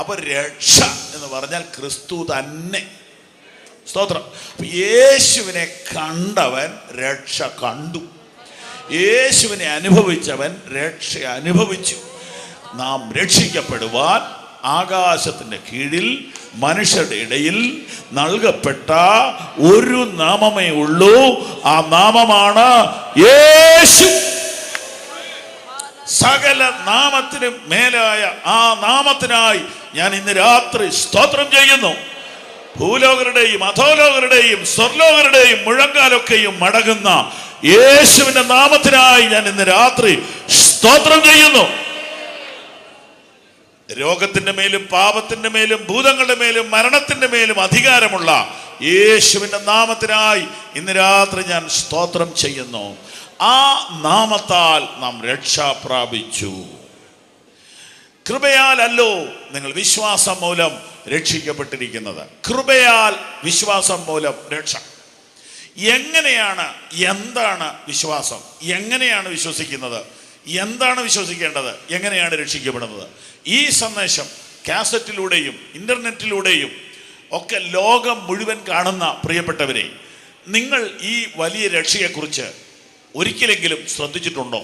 അപ്പൊ രക്ഷ എന്ന് പറഞ്ഞാൽ ക്രിസ്തു തന്നെ. സ്തോത്രം. യേശുവിനെ കണ്ടവൻ രക്ഷ കണ്ടു, യേശുവിനെ അനുഭവിച്ചവൻ രക്ഷ അനുഭവിച്ചു. നാം രക്ഷിക്കപ്പെടുവാൻ ആകാശത്തിന്റെ കീഴിൽ മനുഷ്യരുടെ ഇടയിൽ നൽകപ്പെട്ട ഒരു നാമമേ ഉള്ളൂ. ആ നാമമാണ് യേശു. സകല നാമത്തിനും മേലായ ആ നാമത്തിനായി ഞാൻ ഇന്ന് രാത്രി സ്തോത്രം ചെയ്യുന്നു. ഭൂലോകരുടെയും അധോലോകരുടെയും സ്വർലോകരുടെയും മുഴങ്കാലൊക്കെയും മടങ്ങുന്ന യേശുവിന്റെ നാമത്തിനായി ഞാൻ ഇന്ന് രാത്രി സ്തോത്രം ചെയ്യുന്നു. രോഗത്തിന്റെ മേലും പാപത്തിന്റെ മേലും ഭൂതങ്ങളുടെ മേലും മരണത്തിന്റെ മേലും അധികാരമുള്ള യേശുവിന്റെ നാമത്തിനായി ഇന്ന് രാത്രി ഞാൻ സ്തോത്രം ചെയ്യുന്നു. ആ നാമത്താൽ നാം രക്ഷ പ്രാപിച്ചു. കൃപയാലല്ലോ നിങ്ങൾ വിശ്വാസം മൂലം രക്ഷിക്കപ്പെട്ടിരിക്കുന്നത്. കൃപയാൽ വിശ്വാസം മൂലം രക്ഷ. എങ്ങനെയാണ്, എന്താണ് വിശ്വാസം? എങ്ങനെയാണ് വിശ്വസിക്കുന്നത്? എന്താണ് വിശ്വസിക്കേണ്ടത്? എങ്ങനെയാണ് രക്ഷിക്കപ്പെടുന്നത്? ഈ സന്ദേശം കാസറ്റിലൂടെയും ഇന്റർനെറ്റിലൂടെയും ഒക്കെ ലോകം മുഴുവൻ കാണുന്ന പ്രിയപ്പെട്ടവരെ, നിങ്ങൾ ഈ വലിയ രക്ഷയെക്കുറിച്ച് ഒരിക്കലെങ്കിലും ശ്രദ്ധിച്ചിട്ടുണ്ടോ?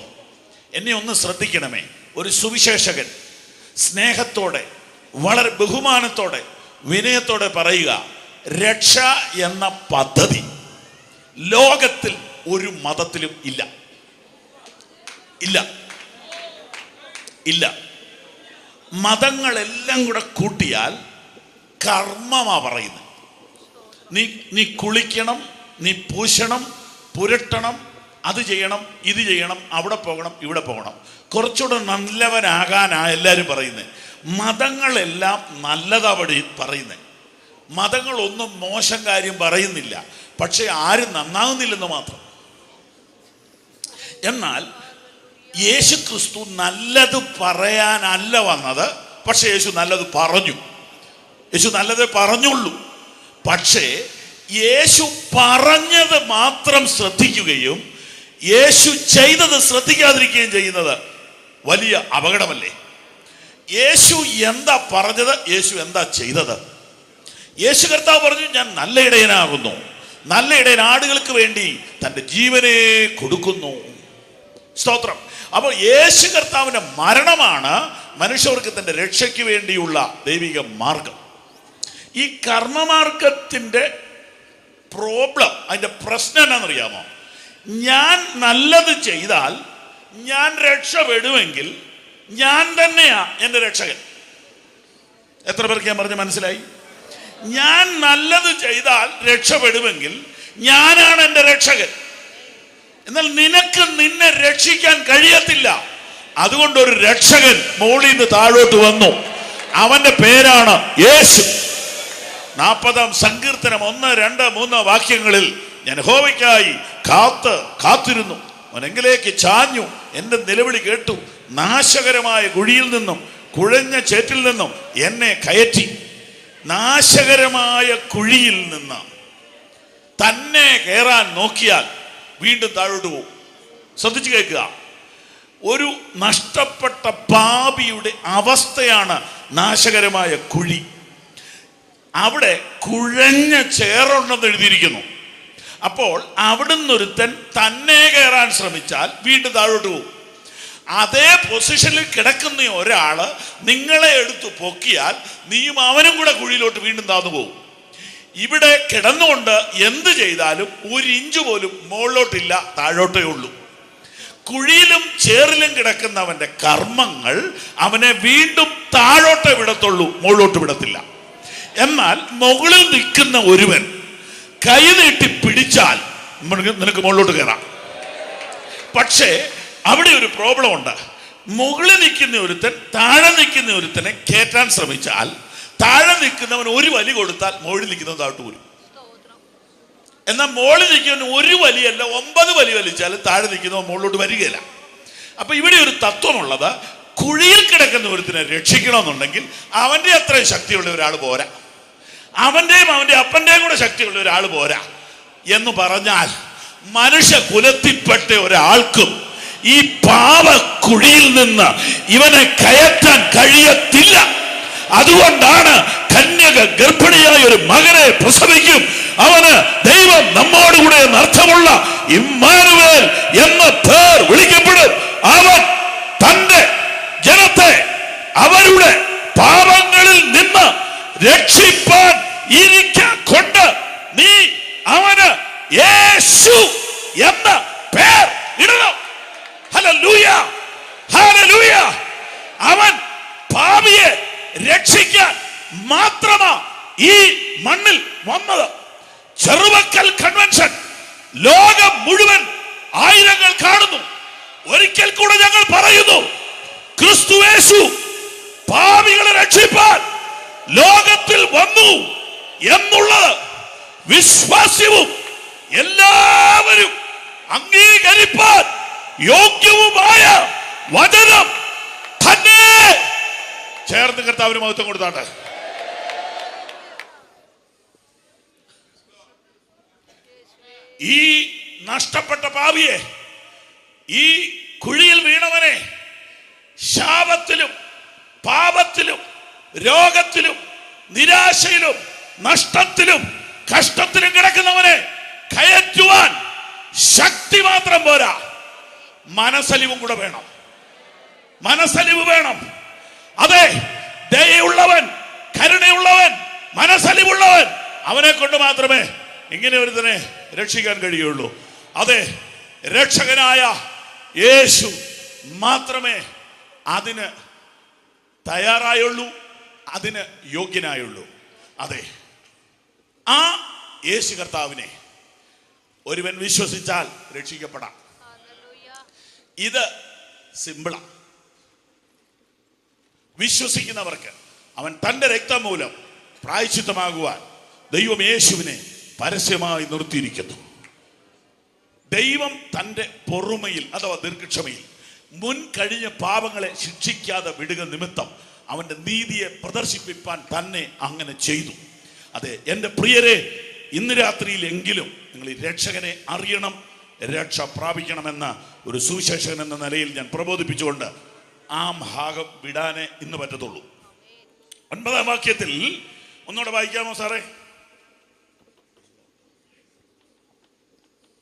എന്നെ ഒന്ന് ശ്രദ്ധിക്കണമേ. ഒരു സുവിശേഷകൻ സ്നേഹത്തോടെ, വളരെ ബഹുമാനത്തോടെ, വിനയത്തോടെ പറയുക, രക്ഷ എന്ന പദ്ധതി ലോകത്തിൽ ഒരു മതത്തിലും ഇല്ല. ഇല്ല, ഇല്ല. മതങ്ങളെല്ലാം കൂടെ കൂട്ടിയാൽ കർമ്മമാ പറയുന്നത്. നീ കുളിക്കണം, നീ പൂശണം, പുരട്ടണം, അത് ചെയ്യണം, ഇത് ചെയ്യണം, അവിടെ പോകണം, ഇവിടെ പോകണം, കുറച്ചുകൂടെ നല്ലവനാകാനാ എല്ലാവരും പറയുന്നത്. മതങ്ങളെല്ലാം നല്ലതാ പറയുന്നത്. മതങ്ങളൊന്നും മോശം കാര്യം പറയുന്നില്ല, പക്ഷെ ആരും നന്നാകുന്നില്ലെന്ന് മാത്രം. എന്നാൽ യേശു ക്രിസ്തു നല്ലത് പറയാനല്ല വന്നത്, പക്ഷെ യേശു നല്ലത് പറഞ്ഞു. യേശു നല്ലത് പറഞ്ഞുള്ളൂ. പക്ഷേ യേശു പറഞ്ഞത് മാത്രം ശ്രദ്ധിക്കുകയും യേശു ചെയ്തത് ശ്രദ്ധിക്കാതിരിക്കുകയും ചെയ്യുന്നത് വലിയ അപകടമല്ലേ? യേശു എന്താ പറഞ്ഞത്? യേശു എന്താ ചെയ്തത്? യേശു കർത്താവ് പറഞ്ഞു, ഞാൻ നല്ല ഇടയനാകുന്നു, നല്ല ഇടയൻ ആടുകൾക്ക് വേണ്ടി തൻ്റെ ജീവനെ കൊടുക്കുന്നു. സ്തോത്രം. അപ്പോൾ യേശു കർത്താവിന്റെ മരണമാണ് മനുഷ്യവർഗത്തിന്റെ രക്ഷയ്ക്ക് വേണ്ടിയുള്ള ദൈവിക മാർഗം. ഈ കർമ്മമാർഗത്തിന്റെ പ്രോബ്ലം, അതിന്റെ പ്രശ്നം എന്നാണെന്നറിയാമോ? ഞാൻ നല്ലത് ചെയ്താൽ ഞാൻ രക്ഷപ്പെടുമെങ്കിൽ ഞാൻ തന്നെയാ എൻ്റെ രക്ഷകൻ. എത്ര പേർക്ക് ഞാൻ പറഞ്ഞ മനസ്സിലായി? ഞാൻ നല്ലത് ചെയ്താൽ രക്ഷപ്പെടുമെങ്കിൽ ഞാനാണ് എൻ്റെ രക്ഷകൻ. എന്നാൽ നിനക്ക് നിന്നെ രക്ഷിക്കാൻ കഴിയത്തില്ല. അതുകൊണ്ട് ഒരു രക്ഷകൻ മോളിൽ നിന്ന് താഴോട്ട് വന്നു. അവന്റെ പേരാണ് യേശു. 40-ാം സങ്കീർത്തനം 1, 2, 3 വാക്യങ്ങളിൽ ഞാൻ യഹോവയ്ക്കായി കാത്തിരുന്നു, അവനെങ്കിലേക്ക് ചാഞ്ഞു, എൻ്റെ നിലവിളി കേട്ടു, നാശകരമായ കുഴിയിൽ നിന്നും കുഴഞ്ഞ ചേറ്റിൽ നിന്നും എന്നെ കയറ്റി. നാശകരമായ കുഴിയിൽ നിന്ന് തന്നെ കയറാൻ നോക്കിയാൽ വീണ്ടും താഴോട്ട് പോകും. ശ്രദ്ധിച്ചു കേൾക്കുക. ഒരു നഷ്ടപ്പെട്ട പാപിയുടെ അവസ്ഥയാണ് നാശകരമായ കുഴി. അവിടെ കുഴഞ്ഞ ചേറുണ്ടെന്ന് എഴുതിയിരിക്കുന്നു. അപ്പോൾ അവിടുന്ന് ഒരുത്തൻ തന്നെ കയറാൻ ശ്രമിച്ചാൽ വീണ്ടും താഴോട്ട് പോകും. അതേ പൊസിഷനിൽ കിടക്കുന്ന ഒരാള് നിങ്ങളെ എടുത്തു പൊക്കിയാൽ നീയും അവനും കൂടെ കുഴിയിലോട്ട് വീണ്ടും താന്നു പോകും. ഇവിടെ കിടന്നുകൊണ്ട് എന്ത് ചെയ്താലും 1 ഇഞ്ച് പോലും മുകളിലോട്ടില്ല, താഴോട്ടേ ഉള്ളൂ. കുഴിയിലും ചേറിലും കിടക്കുന്നവന്റെ കർമ്മങ്ങൾ അവനെ വീണ്ടും താഴോട്ടേ വിടത്തുള്ളൂ, മുകളിലോട്ട് വിടത്തില്ല. എന്നാൽ മുകളിൽ നിൽക്കുന്ന ഒരുവൻ കൈ നീട്ടി പിടിച്ചാൽ നിനക്ക് മുകളിലോട്ട് കയറാം. പക്ഷേ അവിടെ ഒരു പ്രോബ്ലം ഉണ്ട്. മുകളിൽ നിൽക്കുന്ന ഒരുത്തൻ താഴെ നിൽക്കുന്ന ഒരുത്തനെ കയറ്റാൻ ശ്രമിച്ചാൽ താഴെ നിൽക്കുന്നവൻ ഒരു വലി കൊടുത്താൽ മുകളിൽ നിൽക്കുന്നവൻ താഴോട്ട് വരും. എന്നാൽ മുകളിൽ നിൽക്കുന്നവൻ ഒരു വലിയല്ല 9 വലി വലിച്ചാൽ താഴെ നിൽക്കുന്നവൻ മുകളിലോട്ട് വരികയില്ല. അപ്പൊ ഇവിടെ ഒരു തത്വമുള്ളത്, കുഴിയിൽ കിടക്കുന്ന ഒരുത്തിനെ രക്ഷിക്കണമെന്നുണ്ടെങ്കിൽ അവന്റെ അത്രയും ശക്തിയുള്ള ഒരാൾ പോരാ, അവന്റെയും അവന്റെ അപ്പന്റെയും കൂടെ ശക്തിയുള്ള ഒരാൾ പോരാ. എന്ന് പറഞ്ഞാൽ മനുഷ്യ കുലത്തിൽപ്പെട്ട ഒരാൾക്കും ഈ പാപ കുഴിയിൽ നിന്ന് ഇവനെ കയറ്റാൻ കഴിയത്തില്ല. അതുകൊണ്ടാണ് കന്യക ഗർഭിണിയായ ഒരു മകനെ പ്രസവിക്കും, അവന് ദൈവം നമ്മോടുകൂടെ എന്നർത്ഥമുള്ള ഇമ്മാനുവേൽ എന്ന പേർ വിളിക്കപ്പെടും. അവൻ തന്റെ ജനത്തെ അവരുടെ പാപങ്ങളിൽ നിന്ന് രക്ഷിപ്പാൻ കൊണ്ട് നീ അവന് യേശു എന്ന പേർ ഇടണം. Hallelujah, hallelujah. അവൻ പാപിയെ രക്ഷിക്കാൻ മാത്രമാ ഈ മണ്ണിൽ വന്നത്. ചെറുവക്കൽ കൺവെൻഷൻ ലോകം മുഴുവൻ ആയിരങ്ങൾ കാണുന്നു. ഒരിക്കൽ കൂടെ ഞങ്ങൾ പറയുന്നു, ക്രിസ്തുയേശു പാപികളെ രക്ഷിപ്പാൻ ലോകത്തിൽ വന്നു എന്നുള്ളത് വിശ്വാസ്യവും എല്ലാവരും അംഗീകരിപ്പാൻ യോഗ്യവുമായ വചനം തന്നെ. ചേർന്ന് കർത്താവിന് മഹത്വം കൊടുത്താട്ടെ. ഈ നഷ്ടപ്പെട്ട പാപിയെ, ഈ കുഴിയിൽ വീണവനെ, ശാപത്തിലും പാപത്തിലും രോഗത്തിലും നിരാശയിലും നഷ്ടത്തിലും കഷ്ടത്തിലും കിടക്കുന്നവനെ കയറ്റുവാൻ ശക്തി മാത്രം പോരാ, മനസ്സലിവും കൂടെ വേണം. മനസ്സലിവ് വേണം. അതെ, ദയയുള്ളവൻ, കരുണയുള്ളവൻ, മനസ്സലിവുള്ളവൻ, അവനെ കൊണ്ട് മാത്രമേ ഇങ്ങനെ ഒരുത്തനെ രക്ഷിക്കാൻ കഴിയുള്ളൂ. അതെ, രക്ഷകനായ യേശു മാത്രമേ അതിന് തയ്യാറായുള്ളൂ, അതിന് യോഗ്യനായുള്ളൂ. അതെ, ആ യേശു കർത്താവിനെ ഒരുവൻ വിശ്വസിച്ചാൽ രക്ഷിക്കപ്പെടാം. ഇത് സിമ്പിളാണ്. വിശ്വസിക്കുന്നവർക്ക് അവൻ തന്റെ രക്തം മൂലം പ്രായശ്ചിത്തമാകുവാൻ ദൈവം യേശുവിനെ പരസ്യമായി നിർത്തിയിരിക്കുന്നു. ദൈവം തന്റെ പൊറുമയിൽ അഥവാ ദീർഘക്ഷമയിൽ മുൻ കഴിഞ്ഞ പാപങ്ങളെ ശിക്ഷിക്കാതെ വിടുക നിമിത്തം അവന്റെ നീതിയെ പ്രദർശിപ്പിക്കാൻ തന്നെ അങ്ങനെ ചെയ്തു. അതെ, എൻ്റെ പ്രിയരെ, ഇന്ന് രാത്രിയിൽ എങ്കിലും നിങ്ങൾ ഈ രക്ഷകനെ അറിയണം, രക്ഷ പ്രാപിക്കണമെന്ന ഒരു സുവിശേഷകൻ എന്ന നിലയിൽ ഞാൻ പ്രബോധിപ്പിച്ചുകൊണ്ട് ആ ഭാഗം വിടാനേ ഇന്ന് പറ്റത്തുള്ളൂ. 9-ാം വാക്യത്തിൽ ഒന്നുകൂടെ വായിക്കാമോ സാറേ?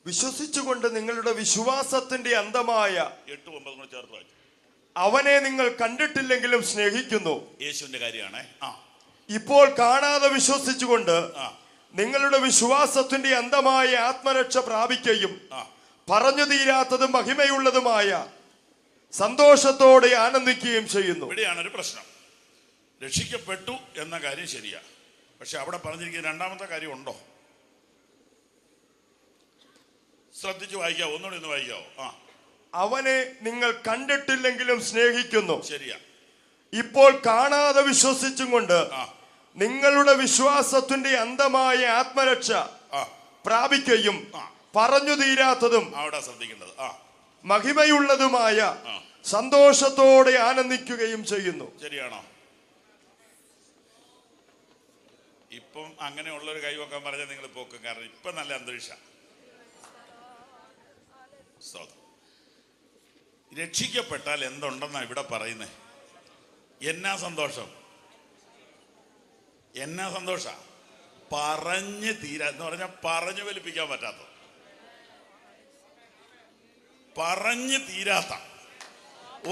വിശ്വസിച്ചുകൊണ്ട് നിങ്ങളുടെ വിശ്വാസത്തിന്റെ അന്തമായ 8-9 ചേർത്ത് വായിച്ചു. അവനെ നിങ്ങൾ കണ്ടിട്ടില്ലെങ്കിലും സ്നേഹിക്കുന്നു. യേശുവിന്റെ കാര്യമാണ്. ഇപ്പോൾ കാണാതെ വിശ്വസിച്ചുകൊണ്ട് നിങ്ങളുടെ വിശ്വാസത്തിന്റെ അന്തമായ ആത്മരക്ഷ പ്രാപിക്കുകയും പറഞ്ഞു തീരാത്തതും മഹിമയുള്ളതുമായ സന്തോഷത്തോടെ ആനന്ദിക്കുകയും ചെയ്യുന്നു. ഇവിടെയാണ് ഒരു പ്രശ്നം. രക്ഷിക്കപ്പെട്ടു എന്ന കാര്യം ശരിയാ, പക്ഷെ അവിടെ പറഞ്ഞിരിക്കുന്ന രണ്ടാമത്തെ കാര്യം ഉണ്ടോ? ശ്രദ്ധിച്ച് വായിക്കാവോ? ഒന്നുകൂടി ഒന്ന് വായിക്കാവോ? അവനെ നിങ്ങൾ കണ്ടിട്ടില്ലെങ്കിലും സ്നേഹിക്കുന്നു. ശരിയാ. ഇപ്പോൾ കാണാതെ വിശ്വസിച്ചും കൊണ്ട് നിങ്ങളുടെ വിശ്വാസത്തിന്റെ അന്തമായ ആത്മരക്ഷ പ്രാപിക്കുകയും പറഞ്ഞു തീരാത്തതും അവിടെ ശ്രദ്ധിക്കേണ്ടത് മഹിമയുള്ളതുമായ സന്തോഷത്തോടെ ആനന്ദിക്കുകയും ചെയ്യുന്നു. ശരിയാണോ? ഇപ്പം അങ്ങനെയുള്ളൊരു കൈവക്കാൻ പറഞ്ഞാൽ നിങ്ങൾ പോക്കും. കാരണം ഇപ്പം നല്ല അന്തരീക്ഷ. രക്ഷിക്കപ്പെട്ടാൽ എന്തുണ്ടെന്നാ ഇവിടെ പറയുന്നത്? എന്നാ സന്തോഷം, എന്നാ സന്തോഷ! പറഞ്ഞ് തീരാ എന്ന് പറഞ്ഞാൽ പറഞ്ഞു വലിപ്പിക്കാൻ പറ്റാത്ത, പറഞ്ഞു തീരാത്ത,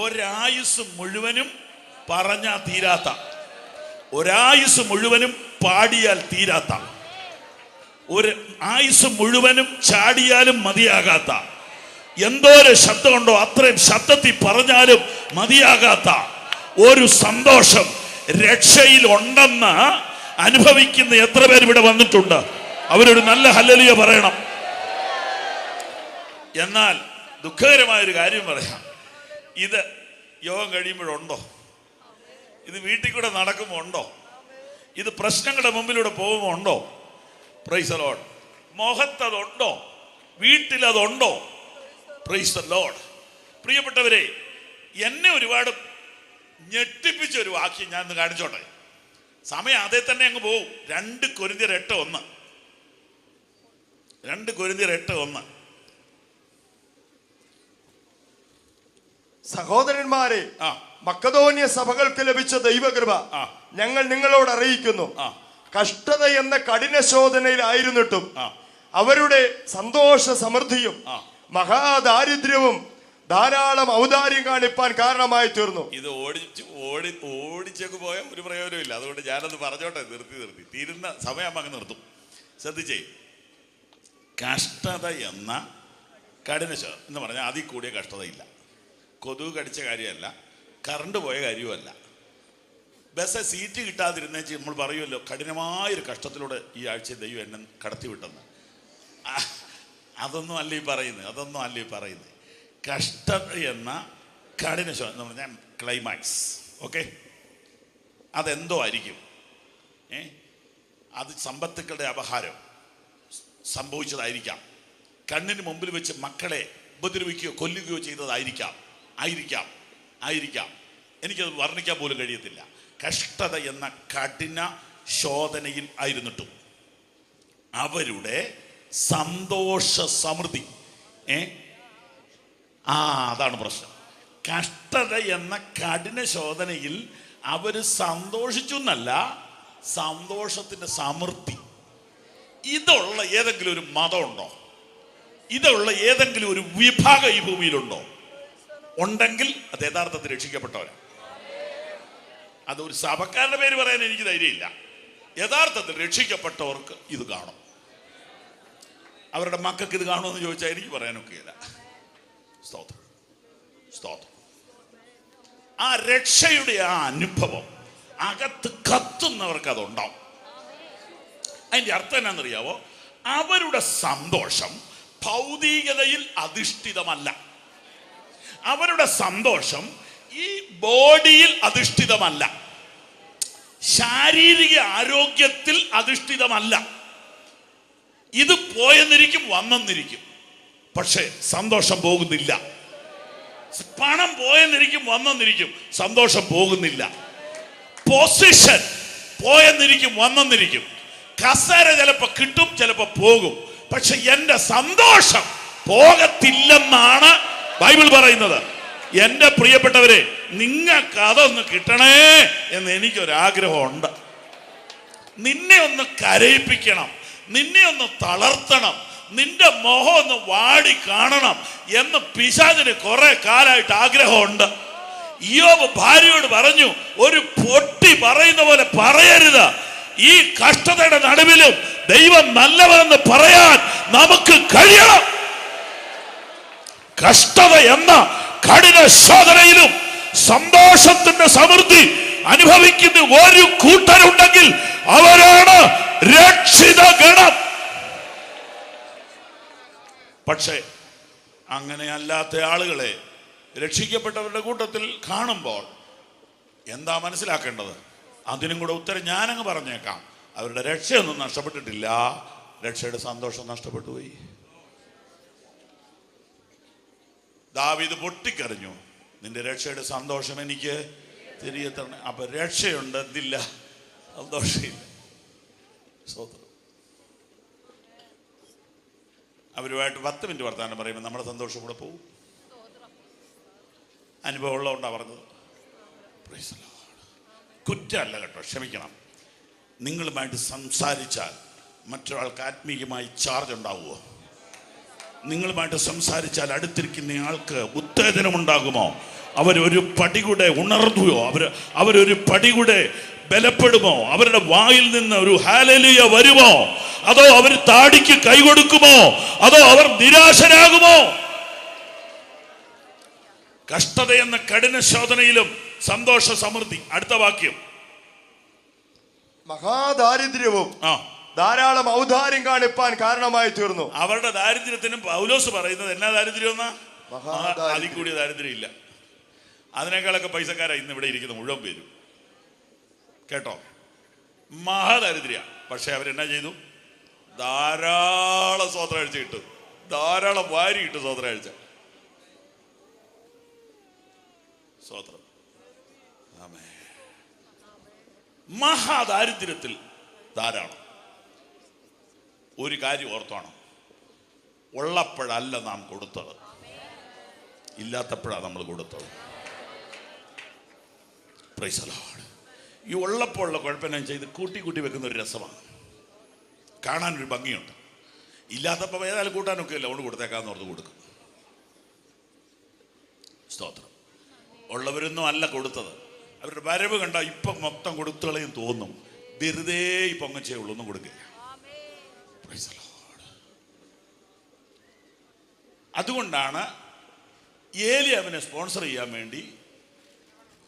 ഒരായുസ് മുഴുവനും പറഞ്ഞാ തീരാത്ത, ഒരായുസ് മുഴുവനും പാടിയാൽ തീരാത്ത, ഒരു ആയുസ് മുഴുവനും ചാടിയാലും മതിയാകാത്ത, എന്തോരം ശബ്ദമുണ്ടോ അത്രയും ശബ്ദത്തിൽ പറഞ്ഞാലും മതിയാകാത്ത ഒരു സന്തോഷം രക്ഷയിൽ ഉണ്ടെന്ന് അനുഭവിക്കുന്ന എത്ര പേര് ഇവിടെ വന്നിട്ടുണ്ട്? അവരൊരു നല്ല ഹല്ലേലൂയ പറയണം. എന്നാൽ ദുഃഖകരമായൊരു കാര്യം പറയാം. ഇത് യോഗം കഴിയുമ്പോഴുണ്ടോ? ഇത് വീട്ടിൽ കൂടെ നടക്കുമ്പോൾ ഉണ്ടോ? ഇത് പ്രശ്നങ്ങളുടെ മുമ്പിലൂടെ പോകുമ്പോൾ ഉണ്ടോ? Praise the lord. മുഖത്തതുണ്ടോ? വീട്ടിലതുണ്ടോ? Praise the lord. പ്രിയപ്പെട്ടവരെ, എന്നെ ഒരുപാട് ഞെട്ടിപ്പിച്ച ഒരു വാക്യം ഞാൻ ഇന്ന് കാണിച്ചോട്ടെ. സമയം അതേ തന്നെ അങ്ങ് പോവും. 2 കൊരിന്ത്യർ 8:1. 2 കൊരിന്ത്യർ 8:1. സഹോദരന്മാരെ, മക്കതോന്യ സഭകൾക്ക് ലഭിച്ച ദൈവകൃപ ആ. ഞങ്ങൾ നിങ്ങളോട് അറിയിക്കുന്നു. ആ. കഷ്ടത എന്ന കഠിന ശോധനയിലായിരുന്നിട്ടും ആ. അവരുടെ സന്തോഷ സമൃദ്ധിയും ആ. മഹാദാരിദ്ര്യവും ധാരാളം ഔദാര്യം കാണിപ്പാൻ കാരണമായി തീർന്നു. ഇത് ഓടിച്ചേക്ക് പോയ ഒരു പ്രയോജനമില്ല. അതുകൊണ്ട് ഞാനത് പറഞ്ഞോട്ടെ, നിർത്തി തീരുന്ന സമയമാകുമ്പോൾ അങ്ങ് നിർത്തും. ശ്രദ്ധിച്ചേ, കഷ്ടത എന്ന കഠിന ശോധന എന്ന് പറഞ്ഞാൽ അതിൽ കൂടിയ കഷ്ടതയില്ല. കൊതുക് കടിച്ച കാര്യമല്ല, കറണ്ട് പോയ കാര്യവുമല്ല. ബസ് സീറ്റ് കിട്ടാതിരുന്നേച്ച് നമ്മൾ പറയുമല്ലോ, കഠിനമായൊരു കഷ്ടത്തിലൂടെ ഈ ആഴ്ച ദൈവം എന്നെ കടത്തിവിട്ടെന്ന്. അതൊന്നും അല്ല ഈ പറയുന്നത്. കഷ്ടത എന്ന കഠിന ശോധന എന്ന് പറഞ്ഞാൽ ക്ലൈമാക്സ്. ഓക്കെ, അതെന്തോ ആയിരിക്കും. അത് സമ്പത്തുക്കളുടെ അപഹാരം സംഭവിച്ചതായിരിക്കാം. കണ്ണിന് മുമ്പിൽ വെച്ച് മക്കളെ ഉപദ്രവിക്കുകയോ കൊല്ലുകയോ ചെയ്തതായിരിക്കാം. എനിക്കത് വർണ്ണിക്കാൻ പോലും കഴിയത്തില്ല. കഷ്ടത എന്ന കഠിന ശോധനയിൽ ആയിരുന്നിട്ടും അവരുടെ സന്തോഷ സമൃദ്ധി. അതാണ് പ്രശ്നം. കഷ്ടത എന്ന കഠിന ശോധനയിൽ അവർ സന്തോഷിച്ചു എന്നല്ല, സന്തോഷത്തിന്റെ സമൃദ്ധി. ഇതുള്ള ഏതെങ്കിലും ഒരു മതമുണ്ടോ? ഇതുള്ള ഏതെങ്കിലും ഒരു വിഭാഗം ഈ ഭൂമിയിലുണ്ടോ? ഉണ്ടെങ്കിൽ അത് യഥാർത്ഥത്തിൽ രക്ഷിക്കപ്പെട്ടവരാ. അതൊരു സഭക്കാരുടെ പേര് പറയാൻ എനിക്ക് ധൈര്യമില്ല. യഥാർത്ഥത്തിൽ രക്ഷിക്കപ്പെട്ടവർക്ക് ഇത് കാണും. അവരുടെ മക്കൾക്ക് ഇത് കാണുമെന്ന് ചോദിച്ചാൽ എനിക്ക് പറയാനൊക്കെയില്ല. സ്തോത്രം. ആ രക്ഷയുടെ ആ അനുഭവം അകത്ത് കത്തുന്നവർക്ക് അതുണ്ടാവും. അതിന്റെ അർത്ഥം എന്നാണെന്നറിയാവോ? അവരുടെ സന്തോഷം ഭൗതികതയിൽ അധിഷ്ഠിതമല്ല. അവരുടെ സന്തോഷം ഈ ബോഡിയിൽ അധിഷ്ഠിതമല്ല, ശാരീരിക ആരോഗ്യത്തിൽ അധിഷ്ഠിതമല്ല. ഇത് പോയെന്നിരിക്കും, വന്നെന്നിരിക്കും, പക്ഷെ സന്തോഷം പോകുന്നില്ല. പണം പോയെന്നിരിക്കും, വന്നെന്നിരിക്കും, സന്തോഷം പോകുന്നില്ല. പൊസിഷൻ പോയെന്നിരിക്കും, വന്നെന്നിരിക്കും, കസേര ചിലപ്പോ കിട്ടും, ചിലപ്പോ പോകും, പക്ഷെ എന്റെ സന്തോഷം പോകത്തില്ലെന്നാണ് ബൈബിൾ പറയുന്നത്. എന്റെ പ്രിയപ്പെട്ടവരെ, നിങ്ങൾക്ക് അതൊന്ന് കിട്ടണേ എന്ന് എനിക്കൊരാഗ്രഹമുണ്ട്. നിന്നെ ഒന്ന് കരയിപ്പിക്കണം, നിന്നെ ഒന്ന് തളർത്തണം, നിന്റെ മുഖം ഒന്ന് വാടി കാണണം എന്ന് പിശാചിന് കുറെ കാലമായിട്ട് ആഗ്രഹമുണ്ട്. ഇയ്യോബ് ഭാര്യയോട് പറഞ്ഞു, ഒരു പൊട്ടി പറയുന്ന പോലെ പറയരുത്. ഈ കഷ്ടതയുടെ നടുവിലും ദൈവം നല്ലവനെന്ന് പറയാൻ നമുക്ക് കഴിയണം. കഷ്ടത എന്ന കഠിന ശോധനയിലും സന്തോഷത്തിന്റെ സമൃദ്ധി അനുഭവിക്കുന്ന ഒരു കൂട്ടരുണ്ടെങ്കിൽ അവരാണ് രക്ഷിത ഗണം. പക്ഷേ അങ്ങനെയല്ലാത്ത ആളുകളെ രക്ഷിക്കപ്പെട്ടവരുടെ കൂട്ടത്തിൽ കാണുമ്പോൾ എന്താ മനസ്സിലാക്കേണ്ടത്? അതിനും കൂടെ ഉത്തരം ഞാനങ്ങ് പറഞ്ഞേക്കാം. അവരുടെ രക്ഷയൊന്നും നഷ്ടപ്പെട്ടിട്ടില്ല, രക്ഷയുടെ സന്തോഷം നഷ്ടപ്പെട്ടു പോയി. ദാവീദ് പൊട്ടിക്കരഞ്ഞു, നിന്റെ രക്ഷയുടെ സന്തോഷം എനിക്ക് തിരികെ തരണം. അപ്പൊ രക്ഷയുണ്ട്, എന്തില്ല? സന്തോഷമില്ല. സ്തോത്രം. അവരുമായിട്ട് 10 മിനിറ്റ് വർത്താനം പറയുമ്പോൾ നമ്മുടെ സന്തോഷം കൂടെ പോകും. അനുഭവം ഉള്ളതുകൊണ്ടാണ് പറഞ്ഞത്. കുറ്റമല്ല കേട്ടോ, ക്ഷമിക്കണം. നിങ്ങളുമായിട്ട് സംസാരിച്ചാൽ മറ്റൊരാൾക്ക് ആത്മീയമായി ചാർജ് ഉണ്ടാവുമോ? നിങ്ങളുമായിട്ട് സംസാരിച്ചാൽ അടുത്തിരിക്കുന്ന ആൾക്ക് ഉത്തേജനമുണ്ടാകുമോ? അവരൊരു പടി കൂടെ ഉണർന്നുവോ? അവരൊരു പടി കൂടെ ബലപ്പെടുമോ? അവരുടെ വായിൽ നിന്ന് ഒരു ഹല്ലേലൂയ വരുമോ? അതോ അവർ താടിക്ക് കൈകൊടുക്കുമോ? അതോ അവർ നിരാശരാകുമോ? കഷ്ടത എന്ന കഠിന ശോധനയിലും സന്തോഷ സമൃദ്ധി. അടുത്ത വാക്യം, മഹാദാരിദ്ര്യവും ധാരാളം ഔദാര്യം കാണിപ്പാൻ കാരണമായി തീർന്നു. അവരുടെ ദാരിദ്ര്യത്തിനും പൗലോസ് പറയുന്നത് എന്നാ ദാരിദ്ര്യം എന്നാ? അതിൽ കൂടിയ ദാരിദ്ര്യം ഇല്ല. അതിനേക്കാളൊക്കെ പൈസക്കാരാ ഇന്ന് ഇവിടെ ഇരിക്കുന്ന മുഴുവൻ പേരും. കേട്ടോ, മഹാദാരിദ്ര്യ. പക്ഷെ അവരെന്നാ ചെയ്തു? ധാരാളം സ്വോത്രാഴ്ച കിട്ടും, ധാരാളം വാരി കിട്ടും സ്വോത്രാഴ്ച. സ്വോത്രം. മഹാദാരിദ്ര്യത്തിൽ ധാരാളം. ഒരു കാര്യം ഓർത്തോണം, ഉള്ളപ്പോഴല്ല നാം കൊടുത്തത്, ഇല്ലാത്തപ്പോഴാണ് നമ്മൾ കൊടുത്തത്. Price the Lord. ഈ ഉള്ളപ്പോൾ ഉള്ള കുഴപ്പം ചെയ്ത് കൂട്ടി കൂട്ടി വെക്കുന്ന ഒരു രസമാണ്, കാണാനൊരു ഭംഗിയുണ്ട്. ഇല്ലാത്തപ്പോൾ ഏതായാലും കൂട്ടാനൊക്കെ ഇല്ല, കൊണ്ട് കൊടുത്തേക്കാന്ന് ഓർത്ത് കൊടുക്കും. സ്തോത്രം. ഉള്ളവരൊന്നും അല്ല കൊടുത്തത്, അവരുടെ വരവ് കണ്ട ഇപ്പം മൊത്തം കൊടുത്തുകളെയും തോന്നും. വെറുതെ ഈ പൊങ്ങച്ചേ ഉള്ളൂ, ഒന്നും കൊടുക്കില്ല. Price the Lord. അതുകൊണ്ടാണ് ഏലിയാവിനെ സ്പോൺസർ ചെയ്യാൻ വേണ്ടി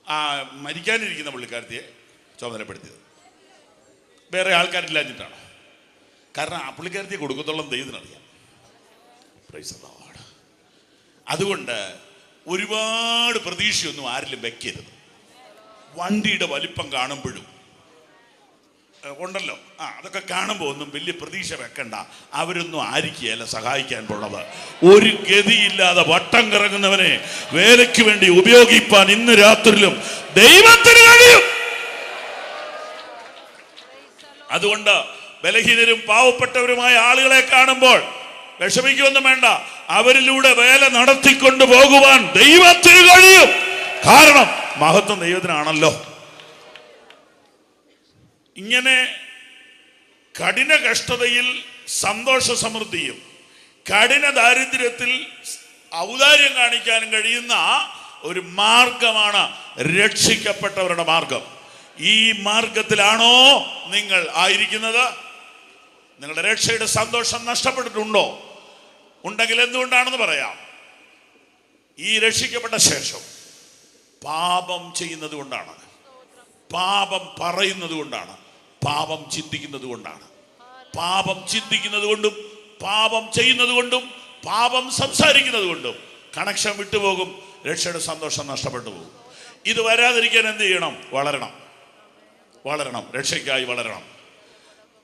ആ മരിക്കാനിരിക്കുന്ന പുള്ളിക്കാരത്തിയെ ചുമതലപ്പെടുത്തിയത്. വേറെ ആൾക്കാരില്ലാഞ്ഞിട്ടാണ്. കാരണം ആ പുള്ളിക്കാരത്തിയെ കൊടുക്കത്തോളം ദൈവത്തിനറിയാം. Praise the lord. അതുകൊണ്ട് ഒരുപാട് പ്രതീക്ഷയൊന്നും ആരിലും വെക്കരുത്. വണ്ടിയുടെ വലിപ്പം കാണുമ്പോഴും ഉണ്ടല്ലോ, അതൊക്കെ കാണുമ്പോൾ ഒന്നും വലിയ പ്രതീക്ഷ വെക്കണ്ട. അവരൊന്നും ആയിരിക്കുകയല്ല സഹായിക്കാൻ പോണത്. ഒരു ഗതിയില്ലാതെ വട്ടം കറങ്ങുന്നവനെ വേലയ്ക്ക് വേണ്ടി ഉപയോഗിപ്പാൻ ഇന്ന് രാത്രിയിലും ദൈവത്തിന് കഴിയും. അതുകൊണ്ട് ബലഹീനരും പാവപ്പെട്ടവരുമായ ആളുകളെ കാണുമ്പോൾ വിഷമിക്കൊന്നും വേണ്ട. അവരിലൂടെ വേല നടത്തിക്കൊണ്ട് പോകുവാൻ ദൈവത്തിന് കഴിയും. കാരണം മഹത്വം ദൈവത്തിനാണല്ലോ. ഇങ്ങനെ കഠിന കഷ്ടതയിൽ സന്തോഷ സമൃദ്ധിയും കഠിന ദാരിദ്ര്യത്തിൽ ഔദാര്യം കാണിക്കാനും കഴിയുന്ന ഒരു മാർഗമാണ് രക്ഷിക്കപ്പെട്ടവരുടെ മാർഗം. ഈ മാർഗത്തിലാണോ നിങ്ങൾ ആയിരിക്കുന്നത്? നിങ്ങളുടെ രക്ഷയുടെ സന്തോഷം നഷ്ടപ്പെട്ടിട്ടുണ്ടോ? ഉണ്ടെങ്കിൽ എന്തുകൊണ്ടാണെന്ന് പറയാം. ഈ രക്ഷിക്കപ്പെട്ട ശേഷം പാപം ചെയ്യുന്നത് കൊണ്ടാണ്, പാപം പറയുന്നത് കൊണ്ടാണ്, പാപം ചിന്തിക്കുന്നത് കൊണ്ടാണ്. പാപം ചിന്തിക്കുന്നത് കൊണ്ടും പാപം ചെയ്യുന്നത് കൊണ്ടും പാപം സംസാരിക്കുന്നത് കൊണ്ടും കണക്ഷൻ വിട്ടുപോകും, രക്ഷയുടെ സന്തോഷം നഷ്ടപ്പെട്ടു പോകും. ഇത് വരാതിരിക്കാൻ എന്ത് ചെയ്യണം? വളരണം, വളരണം, രക്ഷയ്ക്കായി വളരണം.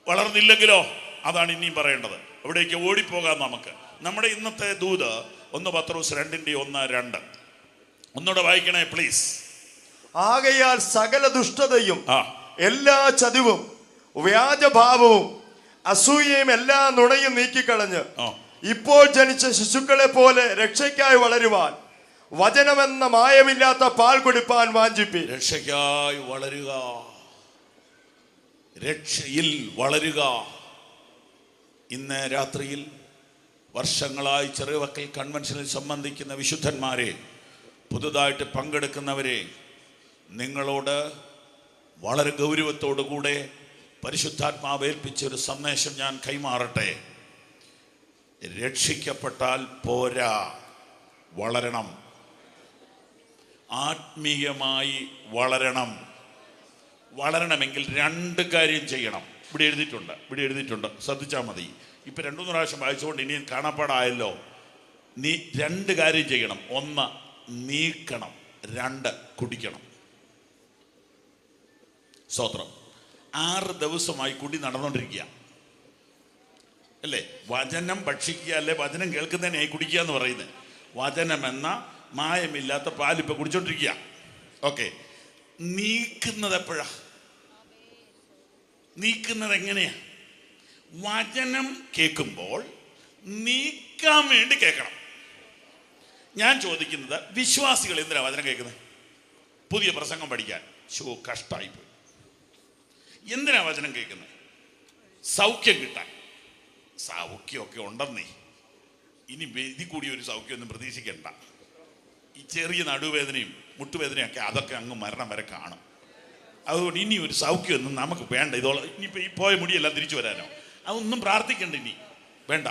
വളർന്നില്ലെങ്കിലോ? അതാണ് ഇനിയും പറയേണ്ടത്. എവിടേക്ക് ഓടിപ്പോകാം നമുക്ക്. നമ്മുടെ ഇന്നത്തെ ദൂത് 1 പത്രോസ് 2:1-2 ഒന്നുകൂടെ വായിക്കണേ പ്ലീസ്. ആകയാൽ സകല ദുഷ്ടതയും എല്ലാ ചതിവും വ്യാജഭാവവും അസൂയയും എല്ലാ നുണയും നീക്കിക്കളഞ്ഞ് ഇപ്പോൾ ജനിച്ച ശിശുക്കളെ പോലെ രക്ഷയ്ക്കായി വളരുവാൻ വചനമെന്ന മായമില്ലാത്ത പാൽ കുടിപ്പാൻ വാഞ്ചിപ്പി. രക്ഷയ്ക്കായി വളരുക, രക്ഷയിൽ വളരുക. ഇന്ന് രാത്രിയിൽ വർഷങ്ങളായി ചെറുവക്കൽ കൺവെൻഷനിൽ സംബന്ധിക്കുന്ന വിശുദ്ധന്മാരെ, പുതുതായിട്ട് പങ്കെടുക്കുന്നവരെ, നിങ്ങളോട് വളരെ ഗൗരവത്തോടുകൂടെ പരിശുദ്ധാത്മാവ് ഏൽപ്പിച്ച ഒരു സന്ദേശം ഞാൻ കൈമാറട്ടെ. രക്ഷിക്കപ്പെട്ടാൽ പോരാ, വളരണം, ആത്മീയമായി വളരണം. വളരണമെങ്കിൽ 2 കാര്യം ചെയ്യണം. ഇവിടെ എഴുതിയിട്ടുണ്ട്, ശ്രദ്ധിച്ചാൽ മതി. ഇപ്പം 2-3 പ്രാവശ്യം വായിച്ചുകൊണ്ട് ഇനിയും കാണാപ്പാടായല്ലോ. 2 കാര്യം ചെയ്യണം. 1 നീക്കണം, 2 കുടിക്കണം. സ്തോത്രം. 6 ദിവസമായി കുടി നടന്നുകൊണ്ടിരിക്കുക അല്ലേ? വചനം ഭക്ഷിക്കുക അല്ലേ, വചനം കേൾക്കുന്നതിനായി കുടിക്കുക എന്ന് പറയുന്നത്. വചനം എന്ന മായമില്ലാത്ത പാലിപ്പോൾ കുടിച്ചോണ്ടിരിക്കുക. ഓക്കെ, നീക്കുന്നത് എപ്പോഴാ? നീക്കുന്നത് എങ്ങനെയാ? വചനം കേൾക്കുമ്പോൾ നീക്കാൻ വേണ്ടി കേൾക്കണം. ഞാൻ ചോദിക്കുന്നത്, വിശ്വാസികൾ എന്തിനാ വചനം കേൾക്കുന്നത്? പുതിയ പ്രസംഗം പഠിക്കാൻ. കഷ്ടായിപ്പോയി. എന്തിനാ വചനം കേൾക്കുന്നത്? സൗഖ്യം കിട്ടാൻ. സൗഖ്യമൊക്കെ ഉണ്ടെന്നേ, ഇനി ഇതിൽ കൂടി ഒരു സൗഖ്യമൊന്നും പ്രതീക്ഷിക്കണ്ട. ഈ ചെറിയ നടുവേദനയും മുട്ടുവേദനയൊക്കെ അതൊക്കെ അങ്ങ് മരണം വരെ കാണും. അതുകൊണ്ട് ഇനി ഒരു സൗഖ്യമൊന്നും നമുക്ക് വേണ്ട. ഇനിയിപ്പോൾ ഈ പോയ മുടിയെല്ലാം തിരിച്ചു വരാനോ അതൊന്നും പ്രാർത്ഥിക്കണ്ട. ഇനി വേണ്ട.